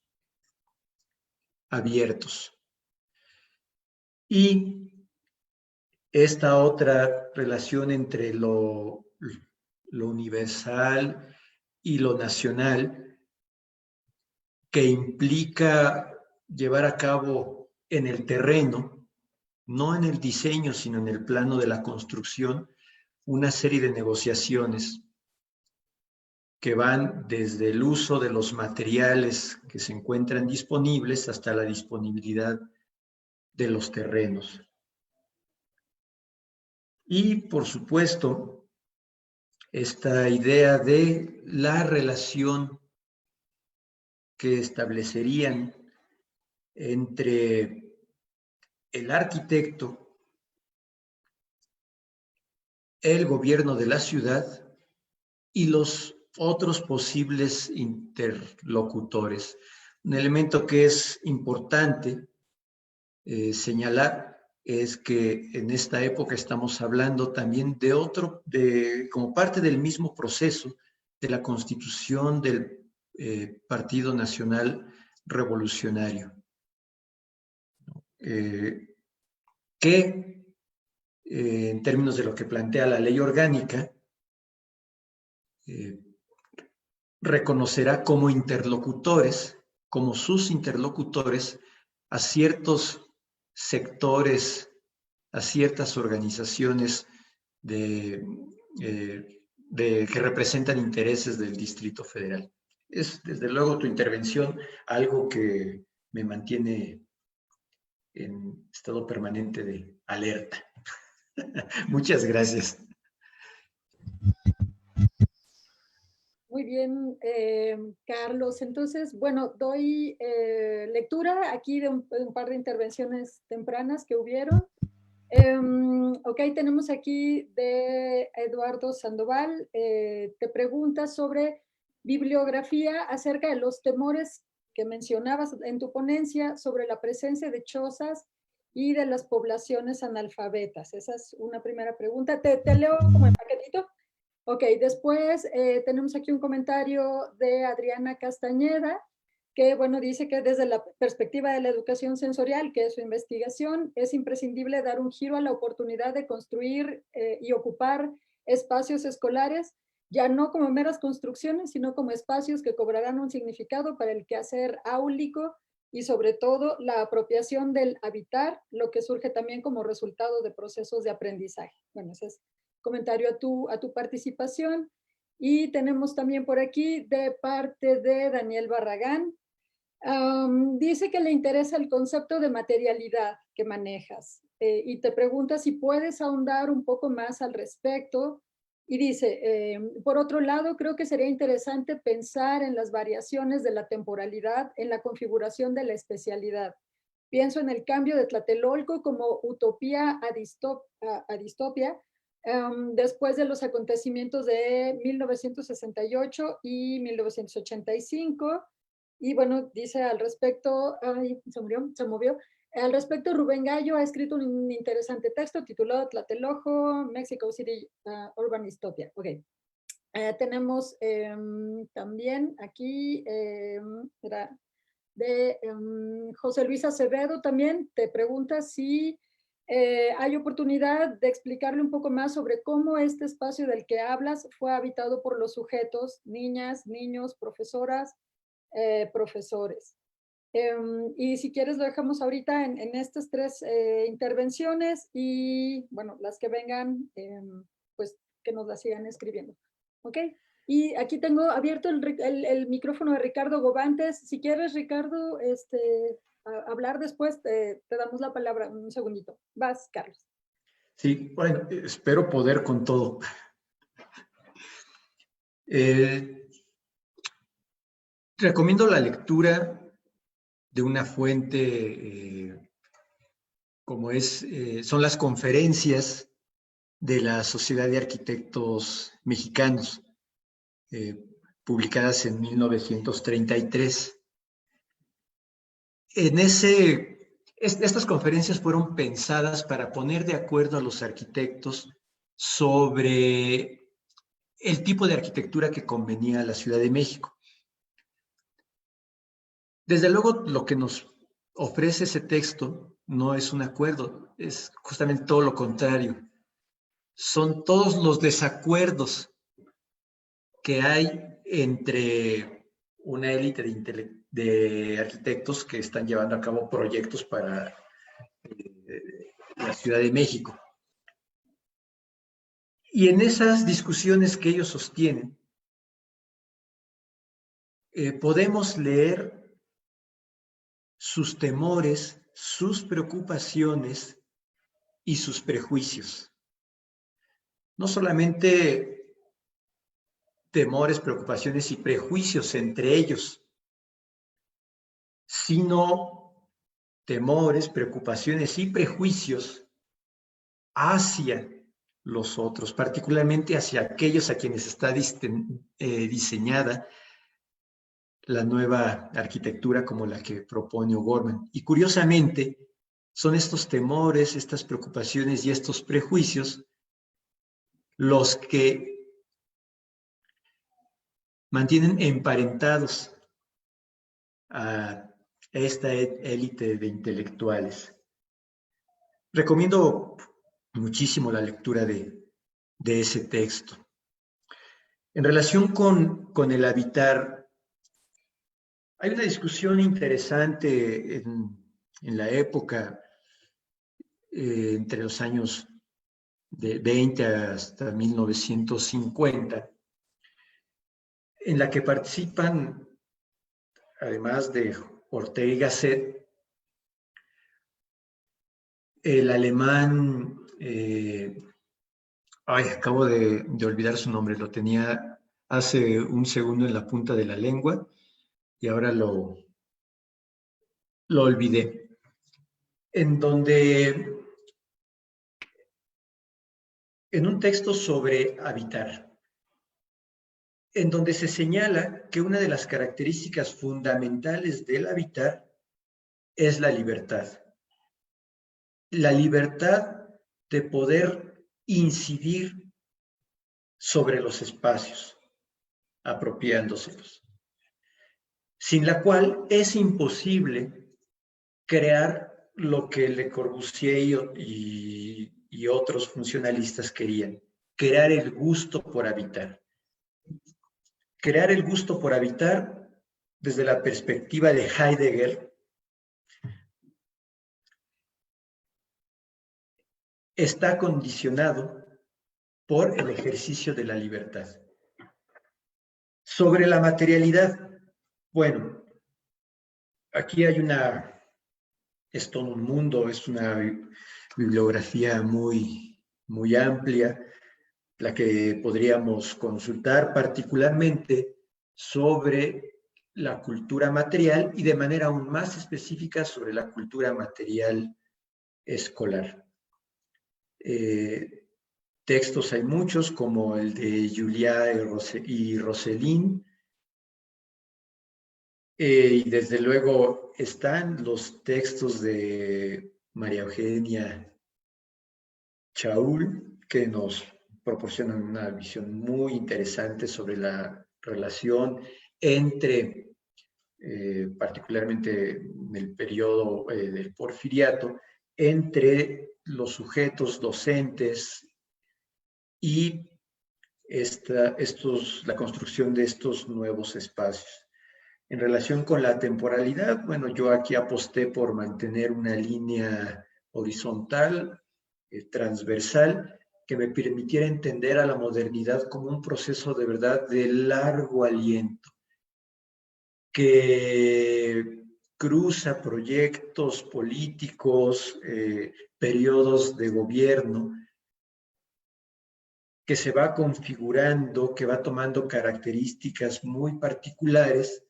abiertos. Y esta otra relación entre lo universal y lo nacional, que implica llevar a cabo en el terreno, no en el diseño, sino en el plano de la construcción, una serie de negociaciones que van desde el uso de los materiales que se encuentran disponibles hasta la disponibilidad de los terrenos. Y, por supuesto, esta idea de la relación que establecerían entre el arquitecto, el gobierno de la ciudad y los otros posibles interlocutores. Un elemento que es importante señalar es que en esta época estamos hablando también como parte del mismo proceso de la constitución del Partido Nacional Revolucionario, que en términos de lo que plantea la ley orgánica, reconocerá como interlocutores, como sus interlocutores, a ciertos sectores, a ciertas organizaciones que representan intereses del Distrito Federal. Es, desde luego, tu intervención algo que me mantiene en estado permanente de alerta. Muchas gracias. Muy bien, Carlos. Entonces, bueno, doy lectura aquí de un par de intervenciones tempranas que hubieron. Ok, tenemos aquí de Eduardo Sandoval. Te pregunta sobre bibliografía acerca de los temores que mencionabas en tu ponencia sobre la presencia de chozas y de las poblaciones analfabetas. Esa es una primera pregunta. Te leo como en paquetito. Ok, después tenemos aquí un comentario de Adriana Castañeda, que bueno, dice que desde la perspectiva de la educación sensorial, que es su investigación, es imprescindible dar un giro a la oportunidad de construir y ocupar espacios escolares, ya no como meras construcciones, sino como espacios que cobrarán un significado para el quehacer áulico y sobre todo la apropiación del habitar, lo que surge también como resultado de procesos de aprendizaje. Bueno, ese es comentario a tu participación. Y tenemos también por aquí de parte de Daniel Barragán. Dice que le interesa el concepto de materialidad que manejas y te pregunta si puedes ahondar un poco más al respecto. Y dice, por otro lado, creo que sería interesante pensar en las variaciones de la temporalidad en la configuración de la especialidad. Pienso en el cambio de Tlatelolco como utopía a distopia, después de los acontecimientos de 1968 y 1985. Y bueno, dice al respecto, ay, se movió, Al respecto, Rubén Gallo ha escrito un interesante texto titulado Tlatelolco, Mexico City Urban Dystopia. Ok. Tenemos también aquí José Luis Acevedo también te pregunta si hay oportunidad de explicarle un poco más sobre cómo este espacio del que hablas fue habitado por los sujetos, niñas, niños, profesoras, profesores. Y si quieres lo dejamos ahorita en estas tres intervenciones y bueno, las que vengan, pues que nos las sigan escribiendo. ¿Ok? Y aquí tengo abierto el micrófono de Ricardo Gobantes. Si quieres, Ricardo, hablar después, te damos la palabra un segundito. Vas, Carlos. Sí, bueno, espero poder con todo. Recomiendo la lectura de una fuente como son las conferencias de la Sociedad de Arquitectos Mexicanos, publicadas en 1933. Estas conferencias fueron pensadas para poner de acuerdo a los arquitectos sobre el tipo de arquitectura que convenía a la Ciudad de México. Desde luego, lo que nos ofrece ese texto no es un acuerdo, es justamente todo lo contrario. Son todos los desacuerdos que hay entre una élite de arquitectos que están llevando a cabo proyectos para la Ciudad de México. Y en esas discusiones que ellos sostienen, podemos leer sus temores, sus preocupaciones y sus prejuicios. No solamente temores, preocupaciones y prejuicios entre ellos, sino temores, preocupaciones y prejuicios hacia los otros, particularmente hacia aquellos a quienes está diseñada la nueva arquitectura como la que propone O'Gorman. Y curiosamente, son estos temores, estas preocupaciones y estos prejuicios los que mantienen emparentados a esta élite de intelectuales. Recomiendo muchísimo la lectura de ese texto. En relación con el habitar, hay una discusión interesante en la época, entre los años de 20 hasta 1950, en la que participan, además de Ortega y Gasset, el alemán, acabo de olvidar su nombre, lo tenía hace un segundo en la punta de la lengua y ahora lo olvidé, en donde, en un texto sobre habitar, en donde se señala que una de las características fundamentales del habitar es la libertad. La libertad de poder incidir sobre los espacios, apropiándoselos, sin la cual es imposible crear lo que Le Corbusier y otros funcionalistas querían, crear el gusto por habitar. Crear el gusto por habitar, desde la perspectiva de Heidegger, está condicionado por el ejercicio de la libertad. Sobre la materialidad, bueno, aquí hay es todo un mundo, es una bibliografía muy, muy amplia, la que podríamos consultar particularmente sobre la cultura material y de manera aún más específica sobre la cultura material escolar. Textos hay muchos, como el de Julia y Rosselin, Y desde luego están los textos de María Eugenia Chaul, que nos proporcionan una visión muy interesante sobre la relación entre, particularmente en el periodo del Porfiriato, entre los sujetos docentes y la construcción de estos nuevos espacios. En relación con la temporalidad, bueno, yo aquí aposté por mantener una línea horizontal, transversal, que me permitiera entender a la modernidad como un proceso de verdad de largo aliento, que cruza proyectos políticos, periodos de gobierno, que se va configurando, que va tomando características muy particulares,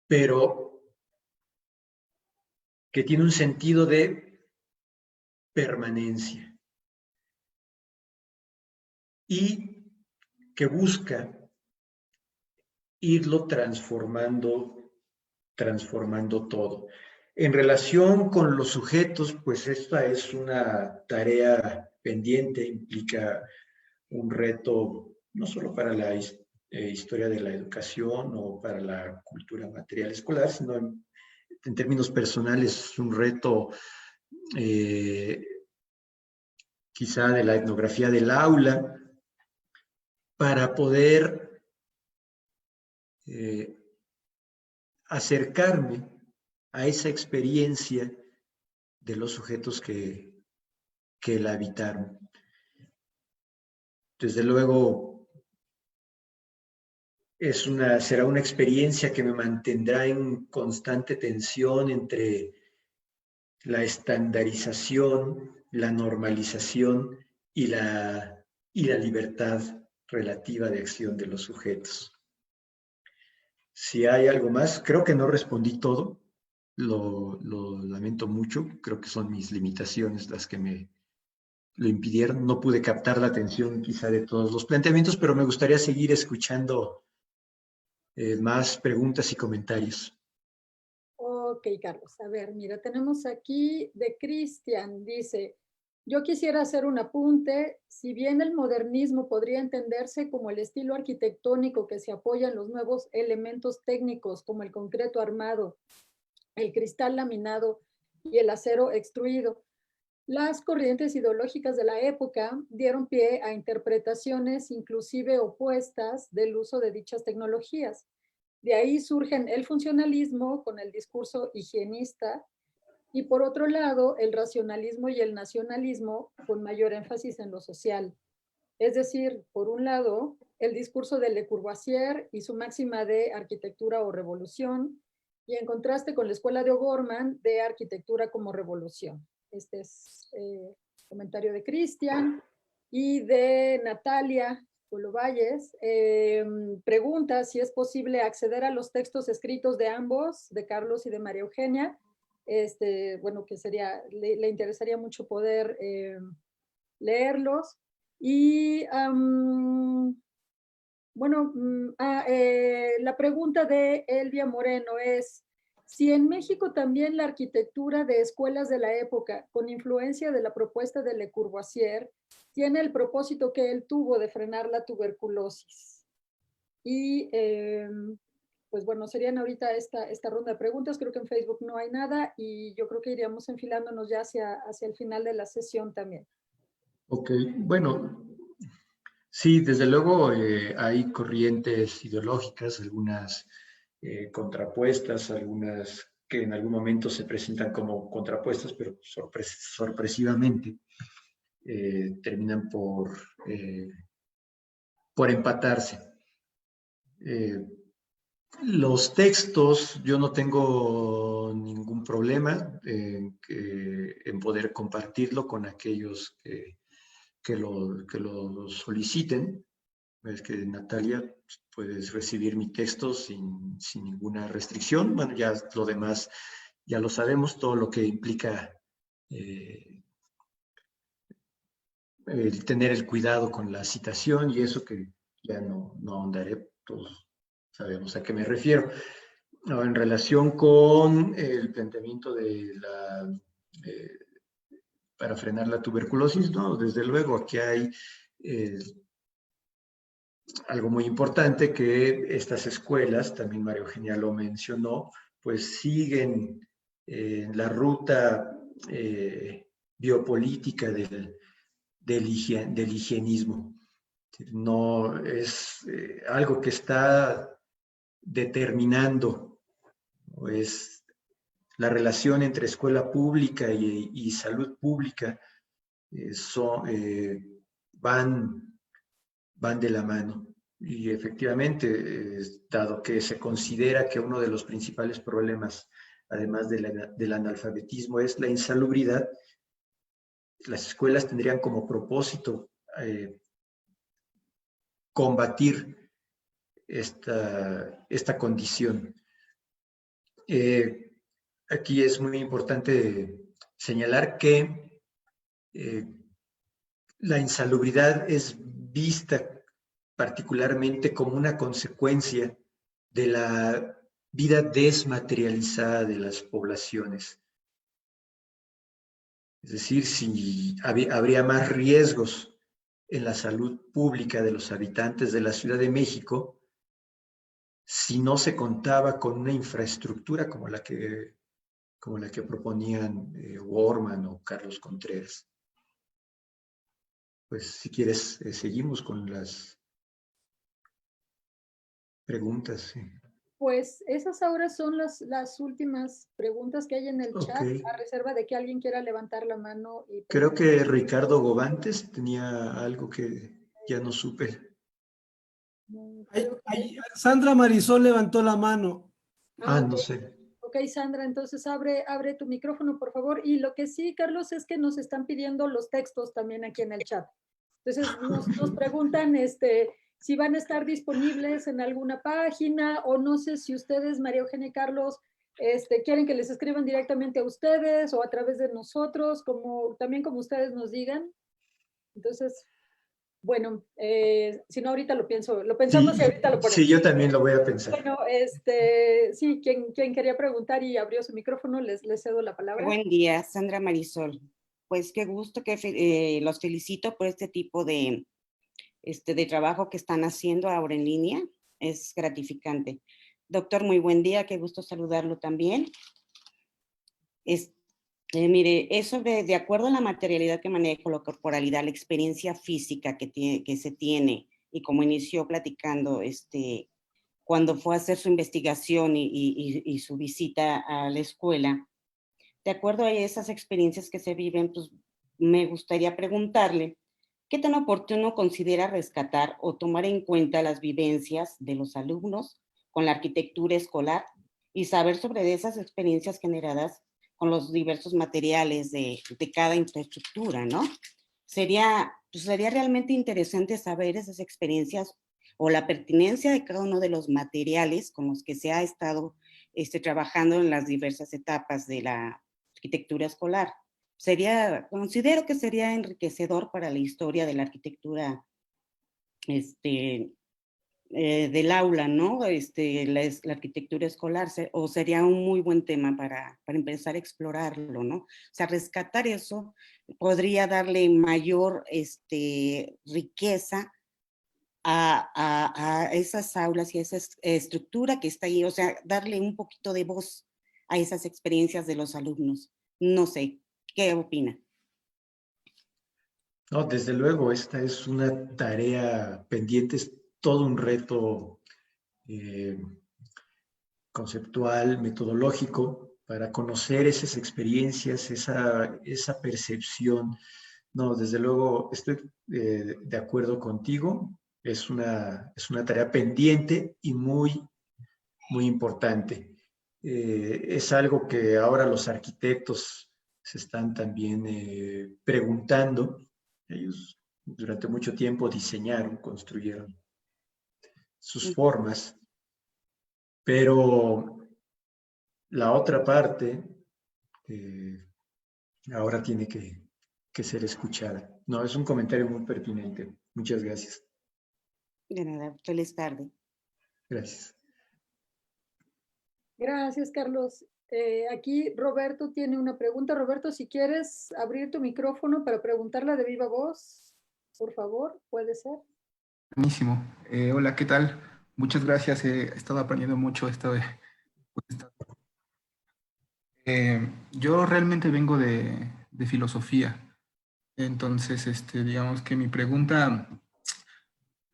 pero que tiene un sentido de permanencia y que busca irlo transformando todo. En relación con los sujetos, pues esta es una tarea pendiente, implica un reto no solo para la historia de la educación o para la cultura material escolar, sino en términos personales es un reto quizá de la etnografía del aula, para poder acercarme a esa experiencia de los sujetos que la habitaron. Desde luego, será una experiencia que me mantendrá en constante tensión entre la estandarización, la normalización y la libertad relativa de acción de los sujetos. Si hay algo más, creo que no respondí todo, lo lamento mucho, creo que son mis limitaciones las que me lo impidieron, no pude captar la atención quizá de todos los planteamientos, pero me gustaría seguir escuchando más preguntas y comentarios. Ok, Carlos. A ver, mira, tenemos aquí de Cristian, dice, yo quisiera hacer un apunte, si bien el modernismo podría entenderse como el estilo arquitectónico que se apoya en los nuevos elementos técnicos como el concreto armado, el cristal laminado y el acero extruido, las corrientes ideológicas de la época dieron pie a interpretaciones inclusive opuestas del uso de dichas tecnologías. De ahí surgen el funcionalismo con el discurso higienista y por otro lado el racionalismo y el nacionalismo con mayor énfasis en lo social. Es decir, por un lado, el discurso de Le Corbusier y su máxima de arquitectura o revolución, y en contraste con la escuela de O'Gorman de arquitectura como revolución. Este es comentario de Cristian y de Natalia Colovalles. Pregunta si es posible acceder a los textos escritos de ambos, de Carlos y de María Eugenia. Bueno, que sería, le interesaría mucho poder leerlos. Y bueno, la pregunta de Elvia Moreno es, si en México también la arquitectura de escuelas de la época, con influencia de la propuesta de Le Corbusier, tiene el propósito que él tuvo de frenar la tuberculosis. Y pues bueno, serían ahorita esta ronda de preguntas. Creo que en Facebook no hay nada y yo creo que iríamos enfilándonos ya hacia el final de la sesión también. Ok, bueno, sí, desde luego hay corrientes ideológicas, algunas contrapuestas, algunas que en algún momento se presentan como contrapuestas, pero sorpresivamente terminan por empatarse. Los textos, yo no tengo ningún problema en poder compartirlo con aquellos que lo soliciten. Es que, Natalia, puedes recibir mi texto sin ninguna restricción. Bueno, ya lo demás ya lo sabemos, todo lo que implica el tener el cuidado con la citación y eso que ya no ahondaré, todos sabemos a qué me refiero. No, en relación con el planteamiento de la, para frenar la tuberculosis, no, desde luego aquí hay algo muy importante que estas escuelas, también María Eugenia lo mencionó, pues siguen la ruta biopolítica del higienismo. No es algo que está determinando, es la relación entre escuela pública y salud pública van de la mano. Y efectivamente, dado que se considera que uno de los principales problemas, además del analfabetismo, es la insalubridad, las escuelas tendrían como propósito combatir esta condición. Aquí es muy importante señalar que la insalubridad es vista particularmente como una consecuencia de la vida desmaterializada de las poblaciones. Es decir, si habría más riesgos en la salud pública de los habitantes de la Ciudad de México si no se contaba con una infraestructura como la que proponían Worman o Carlos Contreras. Pues si quieres, seguimos con las preguntas. Sí. Pues esas ahora son las últimas preguntas que hay en el chat, a reserva de que alguien quiera levantar la mano. Creo que Ricardo Govantes tenía algo que ya no supe. Sandra Marisol levantó la mano. No sé. Ok, Sandra, entonces abre tu micrófono, por favor. Y lo que sí, Carlos, es que nos están pidiendo los textos también aquí en el chat. Entonces nos preguntan si van a estar disponibles en alguna página, o no sé si ustedes, María Eugenia y Carlos, quieren que les escriban directamente a ustedes o a través de nosotros, también como ustedes nos digan. Entonces, bueno, si no, ahorita lo pensamos Sí, y ahorita lo ponemos. Sí, yo también lo voy a pensar. Bueno, sí, quien quería preguntar y abrió su micrófono, les cedo la palabra. Buen día, Sandra Marisol. Pues qué gusto, que los felicito por este tipo de trabajo que están haciendo ahora en línea. Es gratificante. Doctor, muy buen día, qué gusto saludarlo también. Mire, es de acuerdo a la materialidad que manejo, la corporalidad, la experiencia física que se tiene, y como inició platicando, cuando fue a hacer su investigación y su visita a la escuela, de acuerdo a esas experiencias que se viven, pues me gustaría preguntarle, ¿qué tan oportuno considera rescatar o tomar en cuenta las vivencias de los alumnos con la arquitectura escolar y saber sobre esas experiencias generadas con los diversos materiales de cada infraestructura, ¿no? Sería realmente interesante saber esas experiencias o la pertinencia de cada uno de los materiales con los que se ha estado trabajando en las diversas etapas de la arquitectura escolar. Considero que sería enriquecedor para la historia de la arquitectura del aula, ¿no? La arquitectura escolar, o sería un muy buen tema para empezar a explorarlo, ¿no? O sea, rescatar eso podría darle mayor riqueza a esas aulas y a esa estructura que está ahí, o sea, darle un poquito de voz a esas experiencias de los alumnos. No sé, ¿qué opina? No, desde luego, esta es una tarea pendiente, es todo un reto conceptual, metodológico, para conocer esas experiencias, esa percepción. No, desde luego estoy de acuerdo contigo, es una tarea pendiente y muy, muy importante. Es algo que ahora los arquitectos se están también preguntando. Ellos durante mucho tiempo diseñaron, construyeron sus formas, pero la otra parte ahora tiene que ser escuchada. No, es un comentario muy pertinente. Muchas gracias. De nada, feliz tarde. Gracias. Gracias, Carlos. Aquí Roberto tiene una pregunta. Roberto, si quieres abrir tu micrófono para preguntarla de viva voz, por favor, puede ser. Buenísimo. Hola, ¿qué tal? Muchas gracias. He estado aprendiendo mucho esto de... yo realmente vengo de filosofía. Entonces, digamos que mi pregunta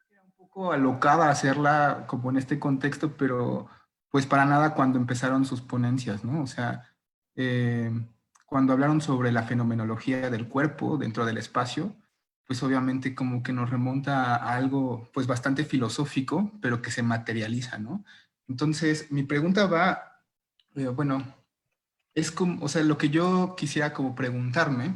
era un poco alocada hacerla como en este contexto, pero pues para nada cuando empezaron sus ponencias, ¿no? O sea, cuando hablaron sobre la fenomenología del cuerpo dentro del espacio, pues obviamente como que nos remonta a algo pues bastante filosófico, pero que se materializa, ¿no? Entonces, mi pregunta va, bueno, es como, o sea, lo que yo quisiera como preguntarme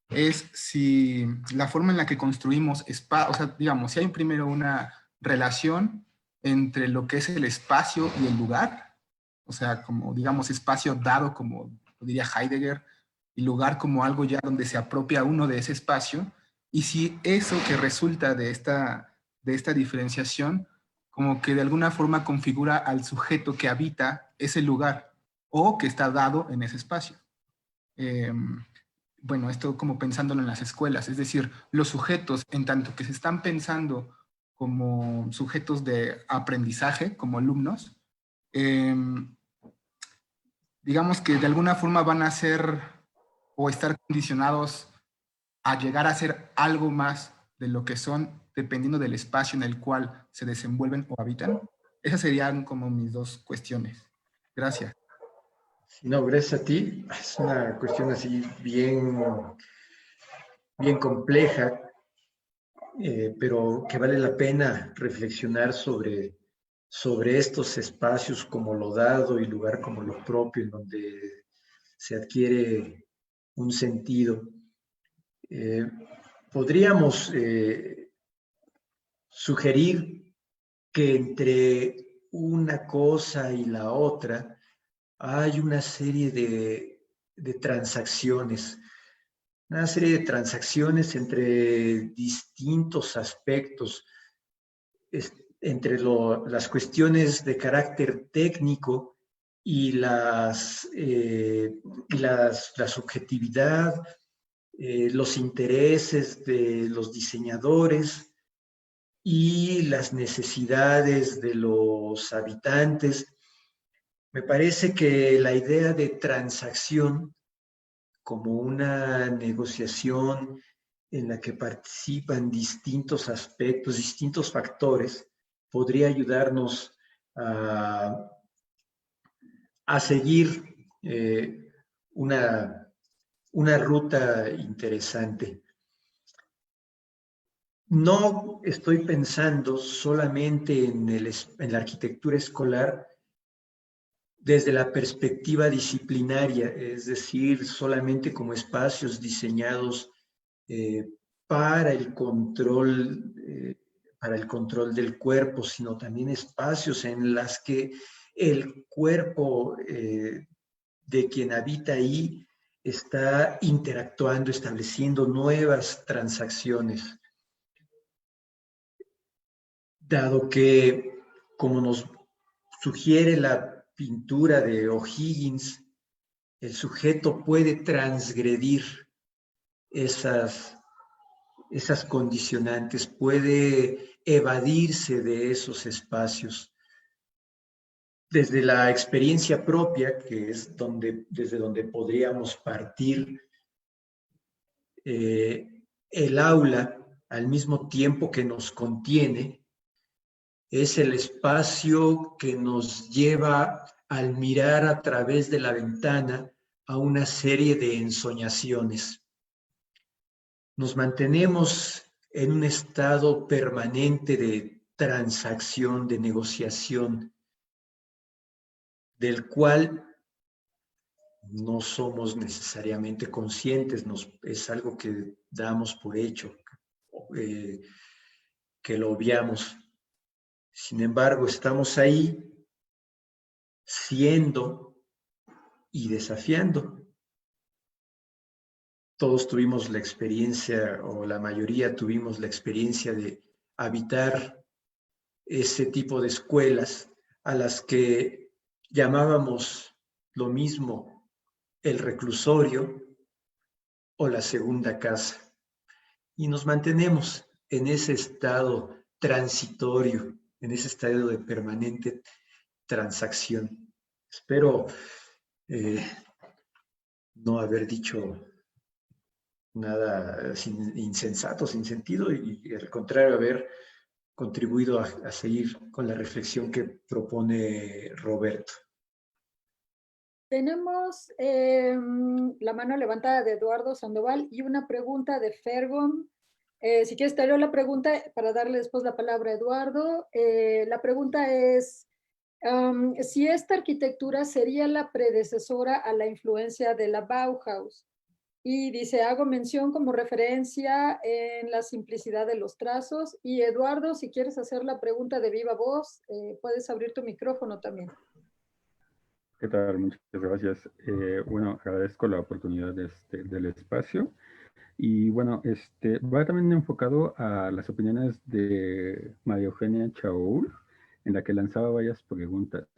es si la forma en la que construimos espacio, o sea, digamos, si hay primero una relación entre lo que es el espacio y el lugar, o sea, como, digamos, espacio dado, como lo diría Heidegger, y lugar como algo ya donde se apropia uno de ese espacio, y si eso que resulta de esta diferenciación, como que de alguna forma configura al sujeto que habita ese lugar o que está dado en ese espacio. Bueno, esto como pensándolo en las escuelas, es decir, los sujetos, en tanto que se están pensando como sujetos de aprendizaje, como alumnos, digamos que de alguna forma van a ser o estar condicionados a llegar a ser algo más de lo que son, dependiendo del espacio en el cual se desenvuelven o habitan. Esas serían como mis dos cuestiones. Gracias. No, gracias a ti. Es una cuestión así bien, bien compleja, pero que vale la pena reflexionar sobre estos espacios como lo dado y lugar como lo propio, en donde se adquiere un sentido. Podríamos sugerir que entre una cosa y la otra hay una serie de transacciones, entre distintos aspectos, entre las cuestiones de carácter técnico y la subjetividad, los intereses de los diseñadores y las necesidades de los habitantes. Me parece que la idea de transacción como una negociación en la que participan distintos aspectos, distintos factores, podría ayudarnos a seguir una ruta interesante. No estoy pensando solamente en la arquitectura escolar desde la perspectiva disciplinaria, es decir, solamente como espacios diseñados para el control del cuerpo, sino también espacios en los que el cuerpo de quien habita ahí está interactuando, estableciendo nuevas transacciones. Dado que, como nos sugiere la pintura de O'Higgins, el sujeto puede transgredir esas condicionantes, puede evadirse de esos espacios. Desde la experiencia propia, que es desde donde podríamos partir, el aula, al mismo tiempo que nos contiene, es el espacio que nos lleva al mirar a través de la ventana a una serie de ensoñaciones. Nos mantenemos en un estado permanente de transacción, de negociación, del cual no somos necesariamente conscientes, es algo que damos por hecho, que lo obviamos. Sin embargo, estamos ahí siendo y desafiando. Todos tuvimos la experiencia, o la mayoría tuvimos la experiencia de habitar ese tipo de escuelas a las que llamábamos lo mismo el reclusorio o la segunda casa. Y nos mantenemos en ese estado transitorio, en ese estado de permanente transacción. Espero no haber dicho nada insensato, sin sentido, y al contrario, haber contribuido a seguir con la reflexión que propone Roberto. Tenemos la mano levantada de Eduardo Sandoval y una pregunta de Fergon. Si quieres, te leo la pregunta para darle después la palabra a Eduardo. La pregunta es, si esta arquitectura sería la predecesora a la influencia de la Bauhaus. Y dice, hago mención como referencia en la simplicidad de los trazos. Y Eduardo, si quieres hacer la pregunta de viva voz, puedes abrir tu micrófono también. ¿Qué tal? Muchas gracias. Bueno, agradezco la oportunidad del espacio. Y bueno, va también enfocado a las opiniones de María Eugenia Chaul, en la que lanzaba varias preguntas.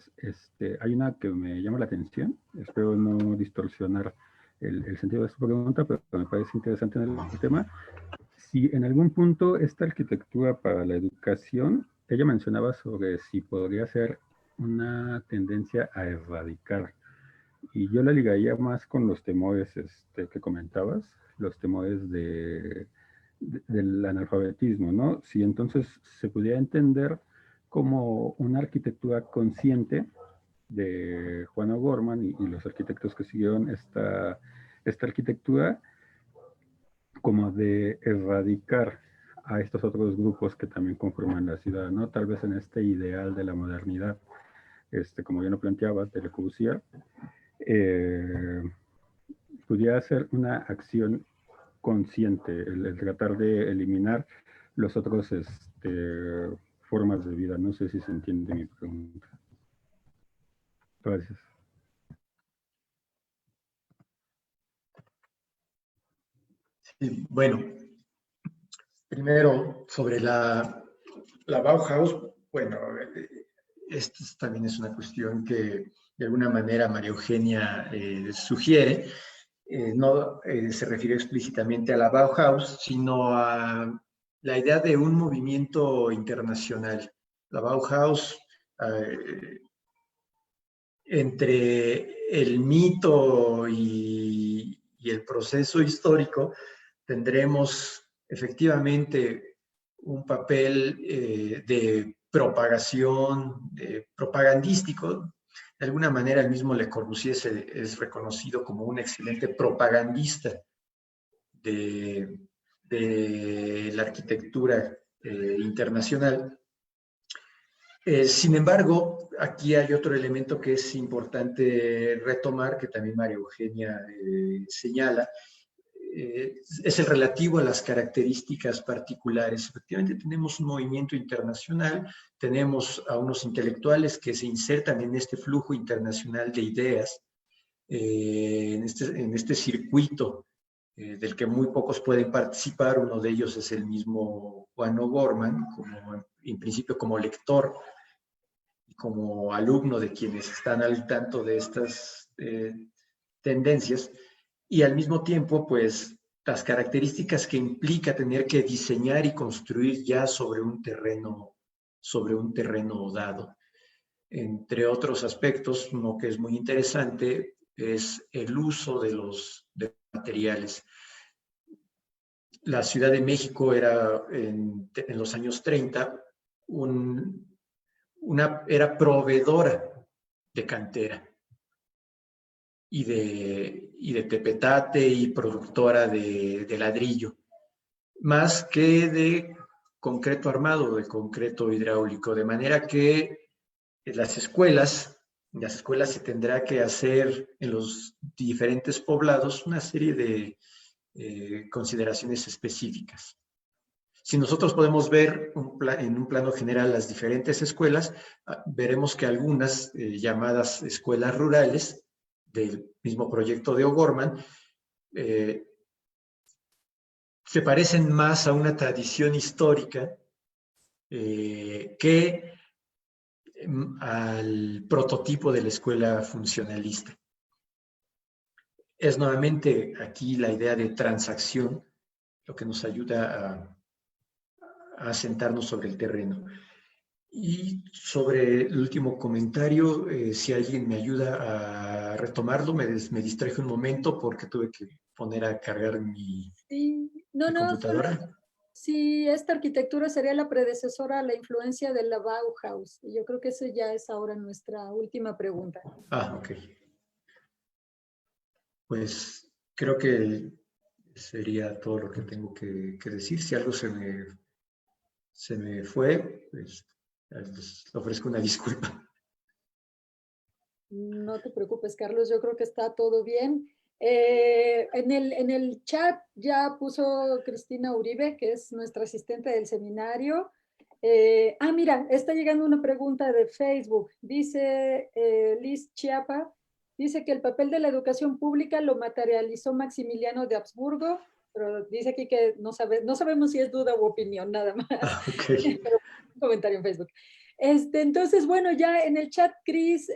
Hay una que me llama la atención, espero no distorsionar el sentido de su pregunta, pero me parece interesante en el tema. Si en algún punto esta arquitectura para la educación, ella mencionaba sobre si podría ser una tendencia a erradicar. Y yo la ligaría más con los temores que comentabas, los temores del analfabetismo, ¿no? Si entonces se pudiera entender como una arquitectura consciente de Juan O'Gorman y los arquitectos que siguieron esta arquitectura, como de erradicar a estos otros grupos que también conforman la ciudad, ¿no? Tal vez en este ideal de la modernidad, como yo lo planteaba, de Le Corbusier, pudiera ser una acción consciente, el tratar de eliminar los otros formas de vida. No sé si se entiende mi pregunta. Gracias. Sí, bueno, primero sobre la Bauhaus, bueno, esto también es una cuestión que de alguna manera María Eugenia sugiere. No se refiere explícitamente a la Bauhaus, sino a la idea de un movimiento internacional. La Bauhaus, entre el mito y el proceso histórico, tendremos efectivamente un papel de propagación, propagandístico. De alguna manera, el mismo Le Corbusier es reconocido como un excelente propagandista de la arquitectura internacional. Sin embargo, aquí hay otro elemento que es importante retomar, que también María Eugenia señala, es el relativo a las características particulares. Efectivamente, tenemos un movimiento internacional, tenemos a unos intelectuales que se insertan en este flujo internacional de ideas, en este circuito del que muy pocos pueden participar. Uno de ellos es el mismo Juan O'Gorman, en principio como lector y como alumno de quienes están al tanto de estas tendencias. Y al mismo tiempo, pues, las características que implica tener que diseñar y construir ya sobre un terreno dado. Entre otros aspectos, uno que es muy interesante es el uso de los materiales. La Ciudad de México era, en los años 30, era proveedora de cantera y de tepetate y productora de ladrillo, más que de concreto armado, de concreto hidráulico, de manera que en las escuelas se tendrá que hacer en los diferentes poblados una serie de consideraciones específicas. Si nosotros podemos ver en un plano general las diferentes escuelas, veremos que algunas llamadas escuelas rurales del mismo proyecto de O'Gorman se parecen más a una tradición histórica que al prototipo de la escuela funcionalista. Es nuevamente aquí la idea de transacción lo que nos ayuda a sentarnos sobre el terreno. Y sobre el último comentario, si alguien me ayuda a retomarlo, me distraje un momento porque tuve que poner a cargar mi computadora. Si esta arquitectura sería la predecesora a la influencia de la Bauhaus. Y yo creo que eso ya es ahora nuestra última pregunta. Ok. Pues creo que sería todo lo que tengo que decir. Si algo se me fue, pues les ofrezco una disculpa. No te preocupes, Carlos, yo creo que está todo bien. En el chat ya puso Cristina Uribe, que es nuestra asistente del seminario. Mira, está llegando una pregunta de Facebook. Dice Liz Chiapa, dice que el papel de la educación pública lo materializó Maximiliano de Habsburgo, pero dice aquí que no sabemos si es duda u opinión, nada más. Okay. Pero un comentario en Facebook. Entonces, bueno, ya en el chat Cris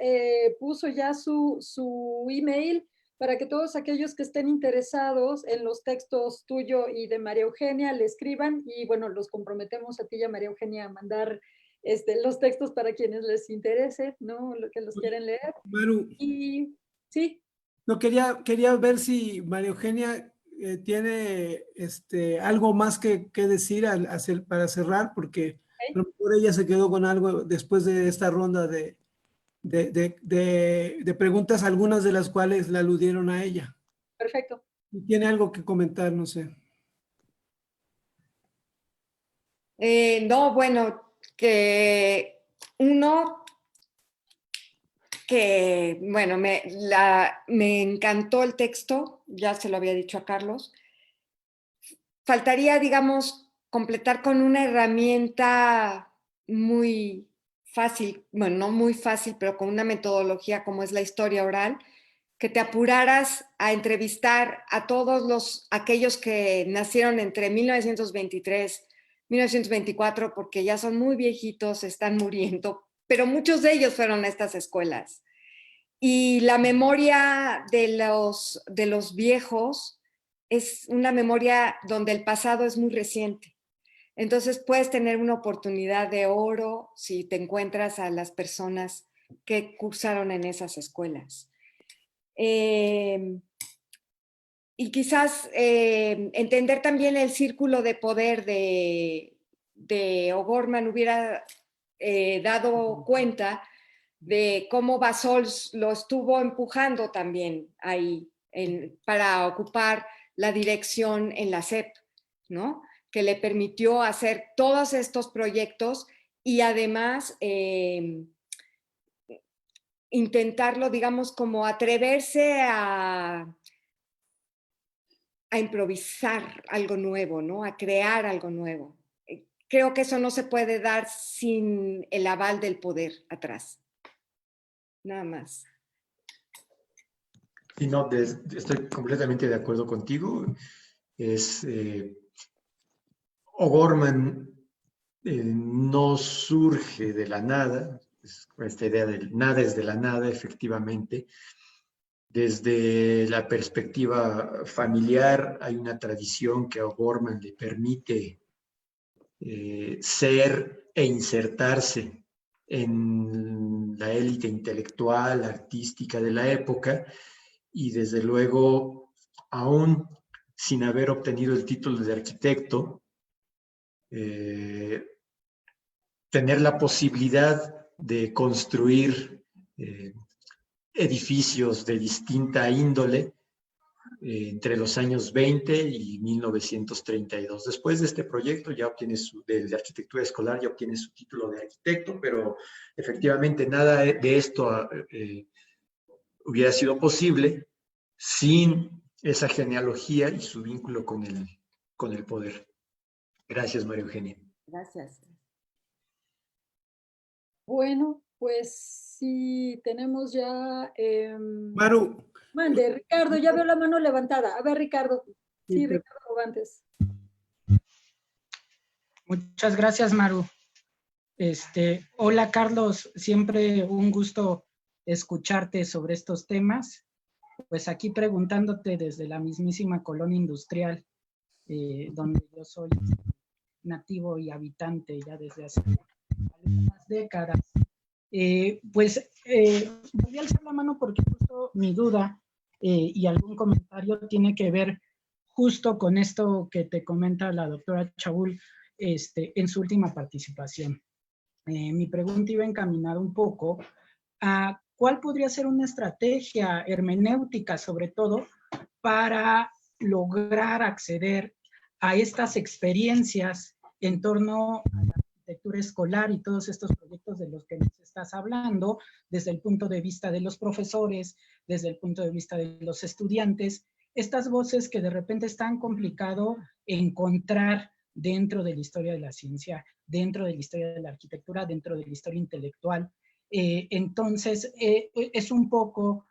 puso ya su email para que todos aquellos que estén interesados en los textos tuyo y de María Eugenia le escriban y bueno, los comprometemos a ti y a María Eugenia a mandar los textos para quienes les interese, ¿no? Lo que los quieren leer. Maru, y sí. No, quería ver si María Eugenia tiene algo más que decir para cerrar, porque a lo mejor ella se quedó con algo después de esta ronda de preguntas, algunas de las cuales la aludieron a ella. Perfecto. Y tiene algo que comentar, no sé. No, bueno, que bueno, me encantó el texto, ya se lo había dicho a Carlos. Faltaría, digamos, completar con una herramienta muy fácil, bueno, no muy fácil, pero con una metodología como es la historia oral, que te apuraras a entrevistar a todos aquellos que nacieron entre 1923 y 1924, porque ya son muy viejitos, están muriendo, pero muchos de ellos fueron a estas escuelas. Y la memoria de los viejos es una memoria donde el pasado es muy reciente. Entonces puedes tener una oportunidad de oro si te encuentras a las personas que cursaron en esas escuelas. Y quizás entender también el círculo de poder de O'Gorman hubiera dado cuenta de cómo Bassols lo estuvo empujando también ahí para ocupar la dirección en la SEP, ¿no? Que le permitió hacer todos estos proyectos y además intentarlo, digamos, como atreverse a improvisar algo nuevo, ¿no? A crear algo nuevo. Creo que eso no se puede dar sin el aval del poder atrás. Nada más. Y no, estoy completamente de acuerdo contigo. O'Gorman no surge de la nada, esta idea del nada es de la nada, efectivamente. Desde la perspectiva familiar hay una tradición que a O'Gorman le permite ser e insertarse en la élite intelectual, artística de la época, y desde luego, aún sin haber obtenido el título de arquitecto, tener la posibilidad de construir edificios de distinta índole entre los años 20 y 1932. Después de este proyecto ya obtiene de arquitectura escolar, ya obtiene su título de arquitecto, pero efectivamente nada de esto hubiera sido posible sin esa genealogía y su vínculo con el poder. Gracias, María Eugenia. Gracias. Bueno, pues sí, tenemos ya... Maru. Mande, Ricardo, ya veo la mano levantada. A ver, Ricardo. Sí, Ricardo antes. Muchas gracias, Maru. Hola Carlos, siempre un gusto escucharte sobre estos temas. Pues aquí preguntándote desde la mismísima colonia industrial, donde yo soy nativo y habitante ya desde hace algunas décadas. Voy a alzar la mano porque justo mi duda y algún comentario tiene que ver justo con esto que te comenta la doctora Chabul en su última participación. Mi pregunta iba encaminada un poco a cuál podría ser una estrategia hermenéutica, sobre todo, para lograr acceder a estas experiencias en torno a la arquitectura escolar y todos estos proyectos de los que nos estás hablando, desde el punto de vista de los profesores, desde el punto de vista de los estudiantes, estas voces que de repente es tan complicado encontrar dentro de la historia de la ciencia, dentro de la historia de la arquitectura, dentro de la historia intelectual. Entonces, es un poco,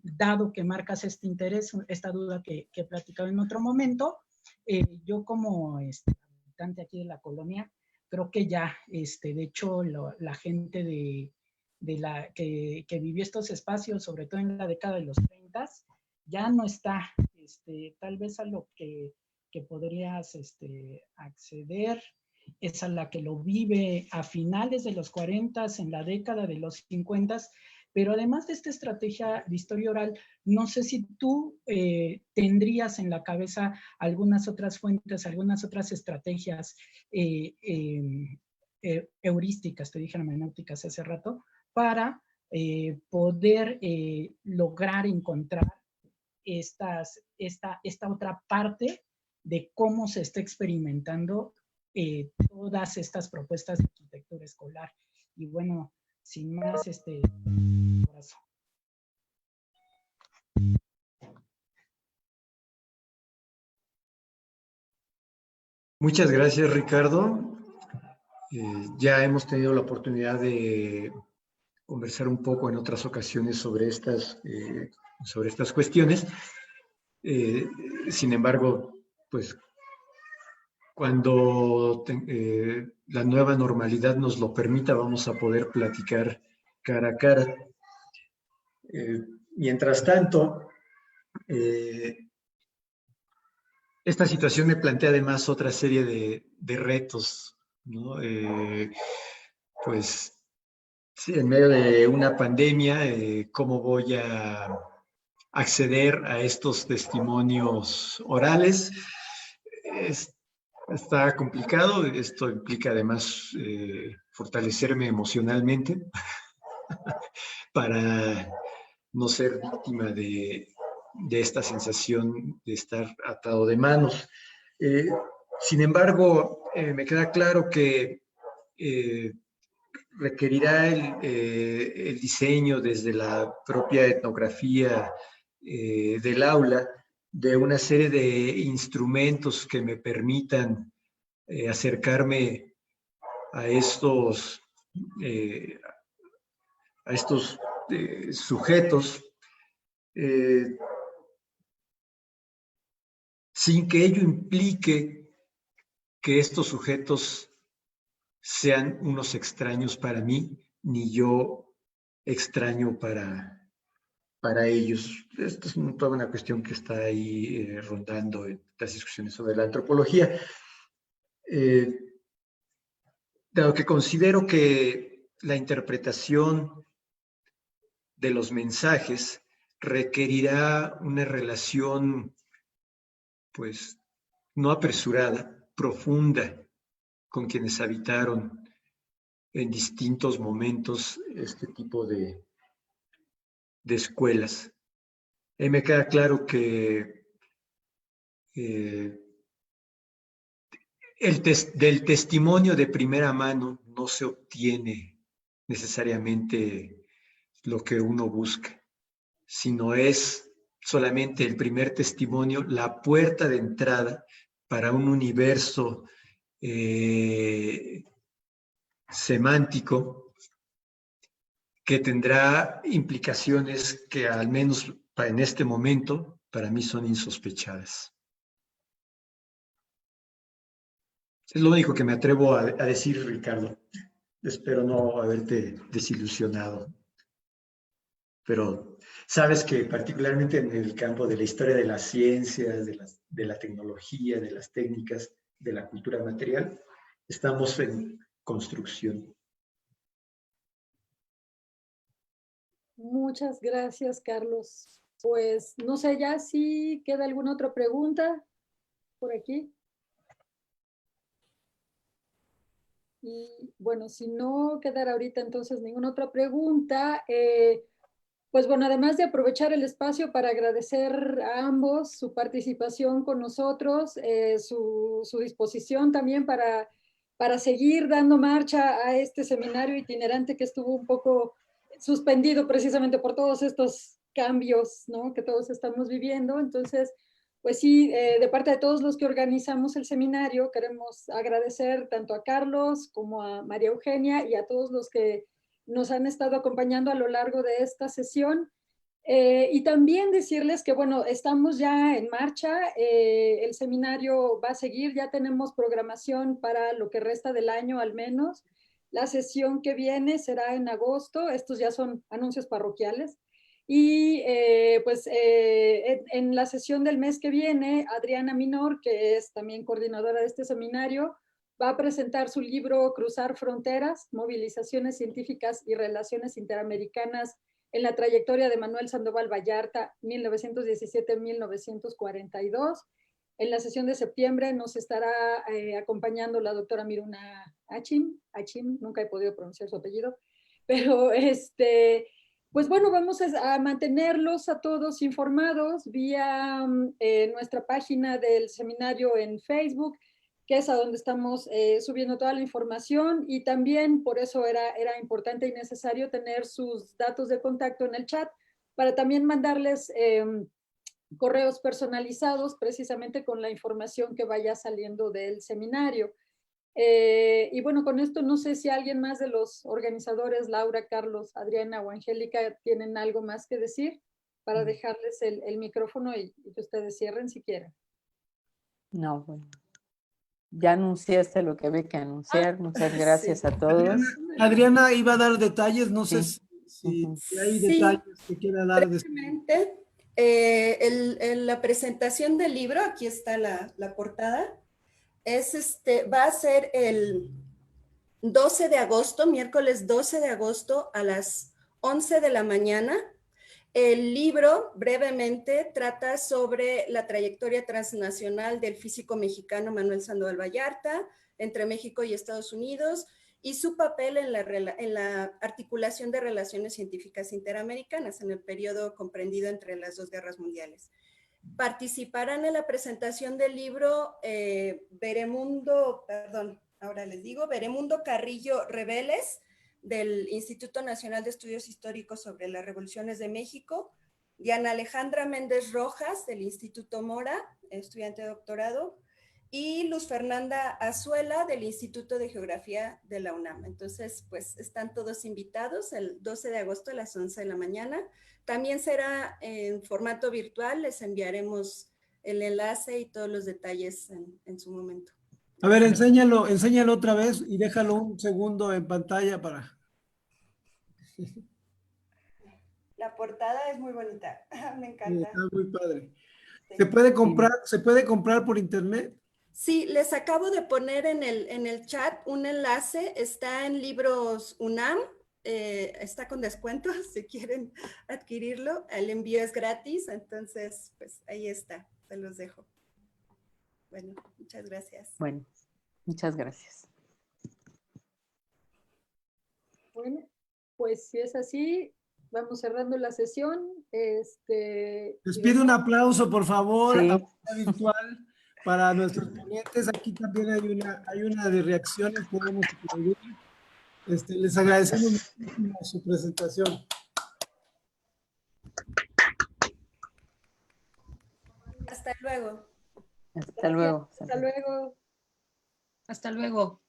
dado que marcas este interés, esta duda que he platicado en otro momento, yo como habitante aquí de la colonia, creo que ya, de hecho, la gente que vivió estos espacios, sobre todo en la década de los 30, ya no está, tal vez a lo que podrías acceder es a la que lo vive a finales de los 40, en la década de los 50, pero además de esta estrategia de historia oral, no sé si tú tendrías en la cabeza algunas otras fuentes, algunas otras estrategias heurísticas, te dije hermenéuticas hace rato, para poder lograr encontrar esta otra parte de cómo se está experimentando todas estas propuestas de arquitectura escolar. Y bueno, sin más, abrazo. Muchas gracias, Ricardo. Ya hemos tenido la oportunidad de conversar un poco en otras ocasiones sobre estas cuestiones. Sin embargo, pues cuando la nueva normalidad nos lo permita, vamos a poder platicar cara a cara. Mientras tanto, esta situación me plantea además otra serie de retos, ¿no? Pues sí, en medio de una pandemia, ¿cómo voy a acceder a estos testimonios orales? Está complicado. Esto implica además fortalecerme emocionalmente para no ser víctima de esta sensación de estar atado de manos. Sin embargo, me queda claro que requerirá el diseño desde la propia etnografía del aula de una serie de instrumentos que me permitan acercarme a estos sujetos sin que ello implique que estos sujetos sean unos extraños para mí, ni yo extraño para ellos. Esto es toda una cuestión que está ahí rondando en las discusiones sobre la antropología. Dado que considero que la interpretación de los mensajes requerirá una relación, pues, no apresurada, profunda, con quienes habitaron en distintos momentos este tipo de escuelas. Me queda claro que del testimonio de primera mano no se obtiene necesariamente lo que uno busca, sino es solamente el primer testimonio, la puerta de entrada para un universo semántico que tendrá implicaciones que al menos en este momento para mí son insospechadas. Es lo único que me atrevo a decir, Ricardo. espero no haberte desilusionado. Pero sabes que particularmente en el campo de la historia de las ciencias, de la tecnología, de las técnicas, de la cultura material, estamos en construcción. Muchas gracias, Carlos. Pues no sé ya si queda alguna otra pregunta por aquí. Y bueno, si no quedara ahorita entonces ninguna otra pregunta, pues bueno, además de aprovechar el espacio para agradecer a ambos su participación con nosotros, su disposición también para seguir dando marcha a este seminario itinerante que estuvo un poco suspendido precisamente por todos estos cambios, ¿no?, que todos estamos viviendo. Entonces, pues sí, de parte de todos los que organizamos el seminario, queremos agradecer tanto a Carlos como a María Eugenia y a todos los que nos han estado acompañando a lo largo de esta sesión. Y también decirles que, bueno, estamos ya en marcha, el seminario va a seguir, ya tenemos programación para lo que resta del año al menos. La sesión que viene será en agosto, estos ya son anuncios parroquiales. Y pues en la sesión del mes que viene, Adriana Minor, que es también coordinadora de este seminario, va a presentar su libro Cruzar Fronteras, Movilizaciones Científicas y Relaciones Interamericanas en la trayectoria de Manuel Sandoval Vallarta, 1917-1942. En la sesión de septiembre nos estará acompañando la doctora Miruna Achim, nunca he podido pronunciar su apellido, pero pues bueno, vamos a mantenerlos a todos informados vía nuestra página del seminario en Facebook, que es a donde estamos subiendo toda la información, y también por eso era importante y necesario tener sus datos de contacto en el chat para también mandarles correos personalizados precisamente con la información que vaya saliendo del seminario. Y bueno, con esto no sé si alguien más de los organizadores, Laura, Carlos, Adriana o Angélica, tienen algo más que decir para dejarles el micrófono y que ustedes cierren si quieren. No, bueno. Ya anunciaste lo que había que anunciar. Muchas gracias a todos. Adriana iba a dar detalles, no sé si hay detalles que quiera dar. Brevemente, la presentación del libro, aquí está la portada, va a ser el 12 de agosto, miércoles 12 de agosto a las 11 de la mañana. El libro, brevemente, trata sobre la trayectoria transnacional del físico mexicano Manuel Sandoval Vallarta entre México y Estados Unidos y su papel en la articulación de relaciones científicas interamericanas en el periodo comprendido entre las dos guerras mundiales. Participarán en la presentación del libro Veremundo Carrillo Reveles, del Instituto Nacional de Estudios Históricos sobre las Revoluciones de México, Diana Alejandra Méndez Rojas, del Instituto Mora, estudiante de doctorado, y Luz Fernanda Azuela, del Instituto de Geografía de la UNAM. Entonces, pues están todos invitados el 12 de agosto a las 11 de la mañana. También será en formato virtual, les enviaremos el enlace y todos los detalles en su momento. A ver, enséñalo otra vez y déjalo un segundo en pantalla para... La portada es muy bonita, me encanta. Está muy padre. Sí. ¿Se puede comprar por internet? Sí, les acabo de poner en el chat un enlace, está en Libros UNAM, está con descuento si quieren adquirirlo, el envío es gratis, entonces pues ahí está, se los dejo. Bueno, muchas gracias. Bueno, muchas gracias. Bueno, pues si es así, vamos cerrando la sesión. Les pido un aplauso, por favor, Sí. a la virtual para nuestros ponentes. Aquí también hay una de reacciones que vamos a aplaudir. Les agradecemos muchísimo su presentación. Hasta luego. Hasta luego. Hasta luego. Hasta luego.